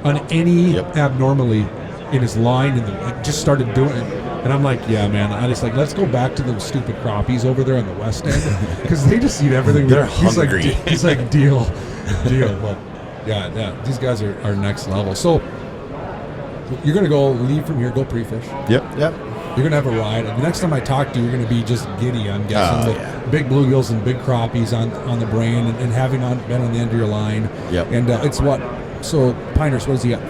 on any abnormally in his line, and just started doing it. And I'm like, yeah, man. I just like, let's go back to those stupid crappies over there on the west end because they just eat everything. They're hungry. He's like, deal. But yeah, these guys are next level. So you're gonna go leave from here, go pre-fish. Yep. You're gonna have a ride. And the next time I talk to you, you're gonna be just giddy. I'm guessing with big bluegills and big crappies on the brain, and having been on the end of your line. Yep. And it's what? So Pinehurst, what does he got?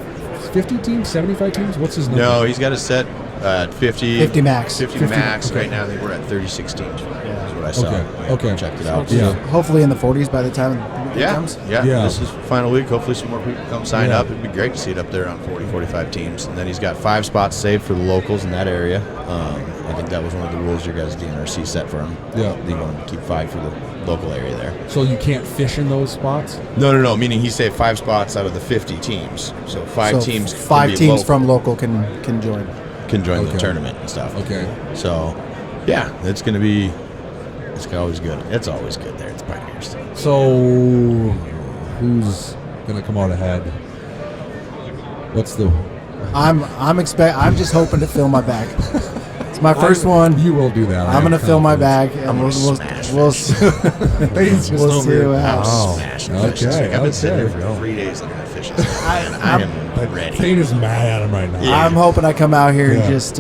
50 teams, 75 teams? What's his number? No, he's got a set. At 50. 50 max. 50 max. Right now, I think we're at 36 teams. Yeah. That's what I saw. Okay. Checked it out. Yeah. Hopefully in the 40s by the time it comes. Yeah. Yeah. This is final week. Hopefully some more people come sign up. It'd be great to see it up there on 40, 45 teams. And then he's got 5 spots saved for the locals in that area. I think that was one of the rules your guys' DNRC set for him. Yeah. You're going to keep 5 for the local area there. So you can't fish in those spots? No. Meaning he saved 5 spots out of the 50 teams. So 5 teams. 5 teams from local can join. Can join the tournament and stuff. Okay. So, yeah, it's going to be. It's always good. It's always good there. It's Pioneers. So, who's gonna come out ahead? What's the? I'm just hoping to fill my bag. It's my first one. You will do that. I'm gonna fill my bag, and we'll see what happens. Smash Okay. I've been sitting here for 3 days looking at fishes. I am ready. Thane is mad at him right now. Yeah. I'm hoping I come out here and just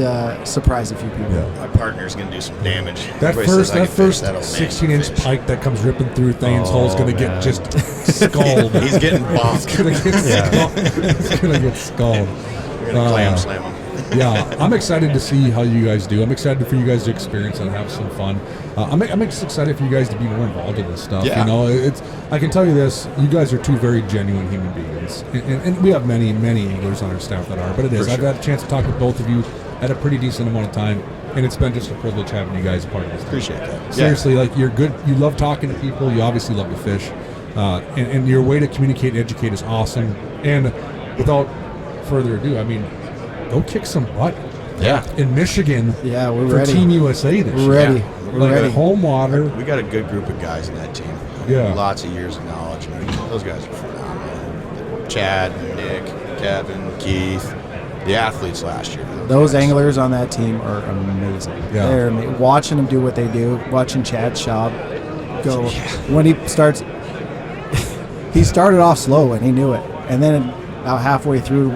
surprise a few people. My partner's gonna do some damage. That Everybody says I first can fish. That old man 16-inch can fish. pike that comes ripping through Thane's hole is gonna get just skulled. He's getting bombed. He's gonna get skulled. He's gonna get skulled. We're gonna clam slam him. Yeah, I'm excited to see how you guys do. I'm excited for you guys to experience and have some fun. I'm excited for you guys to be more involved in this stuff. Yeah. You know, I can tell you this: you guys are 2 very genuine human beings, and we have many anglers on our staff that are. But it is. I've had a chance to talk with both of you at a pretty decent amount of time, and it's been just a privilege having you guys a part of this. Appreciate that. Seriously, like you're good. You love talking to people. You obviously love to fish, and your way to communicate and educate is awesome. And without further ado, I mean, go kick some butt. Yeah. In Michigan. Yeah, we're for ready. Team USA this year. We're ready. Yeah. We're ready. Home water. We got a good group of guys in that team. Yeah. Lots of years of knowledge. I mean, those guys are phenomenal. Chad, Nick, Kevin, Keith, the athletes last year. Those anglers on that team are amazing. Yeah. They're watching them do what they do, watching Chad Schaub go. When he starts, he started off slow and he knew it. And then about halfway through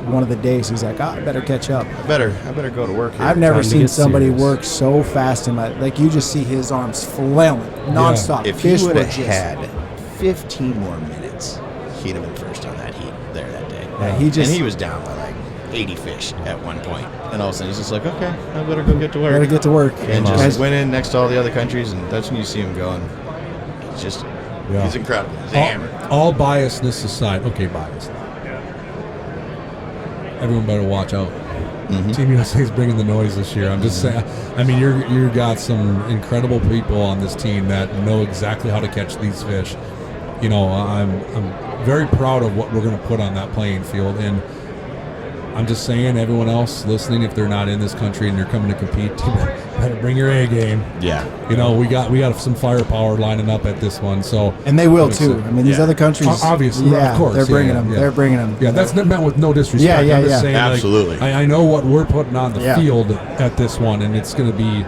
one of the days, he's like, I better catch up. I better go to work here. I've never Time to seen get somebody serious. work so fast in my, like you just see his arms flailing nonstop. If Fish he would were have just- had 15 more minutes, he'd have been first on that heat there that day. Yeah, he and he was down by like 80 fish at one point. And all of a sudden he's just like, okay, I better go get to work. Better get to work. and Guys, just went in next to all the other countries, and that's when you see him going. It's just, he's incredible. He's a hammer. All biasness aside, okay, bias. Everyone better watch out. Team USA is bringing the noise this year. I'm just saying. I mean, you got some incredible people on this team that know exactly how to catch these fish. You know, I'm very proud of what we're going to put on that playing field, and I'm just saying, everyone else listening, if they're not in this country and they're coming to compete, you better bring your A game. Yeah. You know, we got some firepower lining up at this one, so and they will too. I mean, these other countries, obviously, yeah, of course, they're bringing yeah, them. yeah. They're bringing them. Yeah, that's not meant with no disrespect. Yeah, yeah, I'm just yeah. saying, Absolutely. Like, I know what we're putting on the Yeah. field at this one, and it's going to be.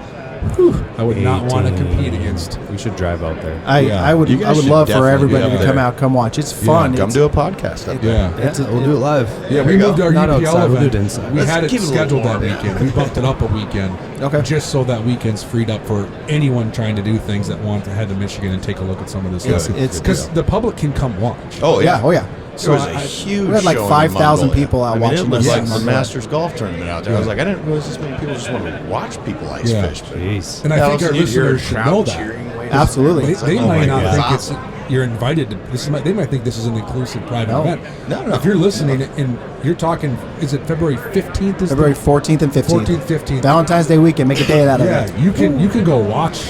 I would not want to compete against. We should drive out there. I would You guys should love for definitely everybody be to up come there. out, come watch. It's fun. Come It's- do a podcast up there. Yeah. We'll do it live. Yeah, we you go. moved our Not UPL outside, we'll do event. it inside. We Let's had it keep it a little scheduled that warm, yeah. weekend. We bumped it up a weekend. Okay. Just so that weekend's freed up for anyone trying to do things that want to head to Michigan and take a look at some of this It's- stuff. it's- Because the public can come watch. Oh, yeah. Oh yeah. There was a I- huge we had like showing in 5,000 Mongolia. people out I mean, watching it was this like in the Mongolia. Masters golf tournament out there. I was like, I didn't realize this many people just want to watch people ice Yeah. fish. But Jeez. And I think our listeners should know that. Absolutely. They Oh might my not God. think It's it's you're invited to. They might think this is an inclusive private No. event. No. If you're listening and you're talking, is it February 15th? Is February the, 14th and 15th. 14th, 15th. Valentine's Day weekend. Make a day out of Yeah, it. you can go watch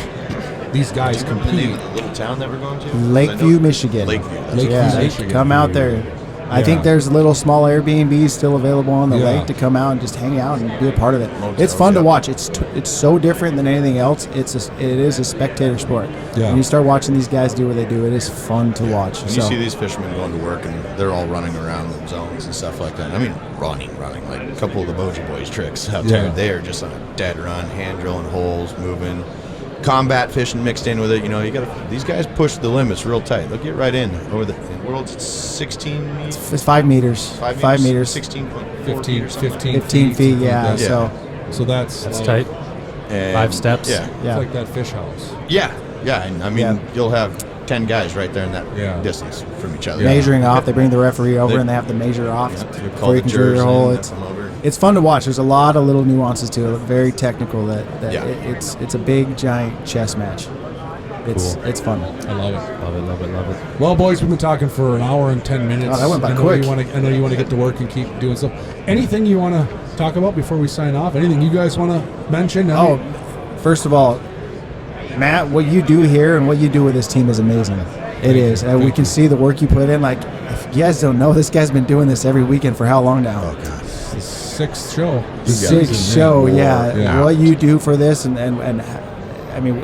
these guys The name compete. of the little town that we're going to? Lakeview, Michigan. Lakeview. That's Lakeview, Yeah, Michigan. come out there. I Yeah. think there's little small Airbnbs still available on the Yeah. lake to come out and just hang out and be a part of it. Motels, It's fun to yeah. watch. It's so different than anything else. It is a spectator sport. Yeah. When you start watching these guys do what they do, it is fun to watch. And you see these fishermen going to work, and they're all running around the zones and stuff like that. I mean, running. Like a couple of the Boja Boys tricks out there. Yeah. They are just on a dead run, hand drilling holes, moving. Combat fishing mixed in with it. You know, these guys push the limits real tight. They'll get right in over the world's 16 meters. It's 5 meters. 5 meters. 16.4 15, meters, something like 15 feet, something like yeah. that. So So that's It's like, tight. that. And 5 steps. Yeah. It's yeah. like that fish house. Yeah. And I mean, Yeah. you'll have 10 guys right there in that Yeah. distance from each other. measuring off, they bring the referee over They- and they have to measure off They call before the you can drill jurors your hole. in, It's come over. it's fun to watch. There's a lot of little nuances to it. Very technical. It's a big giant chess match. It's fun. I love it. Love it. Well, boys, we've been talking for an hour and 10 minutes. Oh, that went by quick. I know you want to get to work and keep doing stuff. Anything you want to talk about before we sign off? Anything you guys want to mention? First of all, Matt, what you do here and what you do with this team is amazing. It is. We can see the work you put in. Like, if you guys don't know, this guy's been doing this every weekend for how long now? Oh, God. Sixth show. Yeah. What you do for this, and I mean,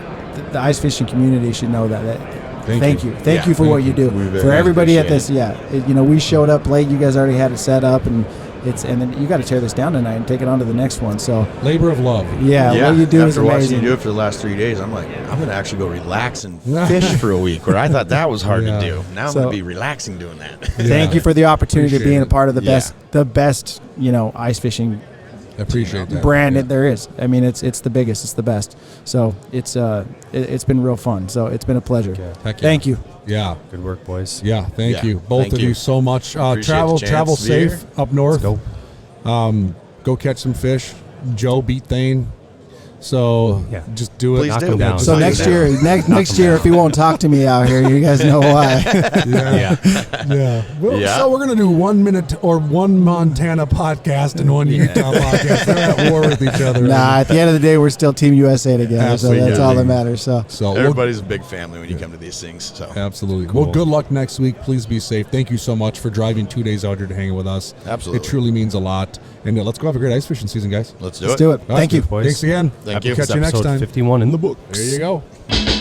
the ice fishing community should know that. Thank you. Thank you for what you do. For everybody at this, we showed up late. You guys already had it set up, and then you got to tear this down tonight and take it on to the next one. So labor of love. What you do is After watching amazing. you do it for the last 3 days, I'm like, I'm going to actually go relax and fish for a week, where I thought that was hard to do. Now I'm going to be relaxing doing that. Thank you for the opportunity of being a part of the Yeah. best, ice fishing I appreciate that. brand that there is. I mean, it's the biggest, it's the best. So it's been real fun. So it's been a pleasure. Heck yeah. Thank you. Yeah. Good work, boys. Yeah, thank you. Both Thank of you. you so much. Appreciate Travel the chance to be safe here. up north. Let's go. Go catch some fish. Joe beat Thane. So just do it. Please Knock do. them down. So Knock next them year, down. next year, if he won't talk to me out here, you guys know why. Yeah. Well, Yeah. So we're going to do 1 minute or one Montana podcast and one Utah podcast. They're at war with each other. Nah, at the end of the day, we're still Team USA together, Absolutely. so that's all that matters. So So Everybody's a big family when you come to these things. So absolutely. Cool. Well, good luck next week. Please be safe. Thank you so much for driving 2 days out here to hang with us. Absolutely. It truly means a lot. And let's go have a great ice fishing season, guys. let's do Let's do it. Thank you. boys. Thanks again. Thank We'll you. catch you next Episode time. 51 in the books. There you go.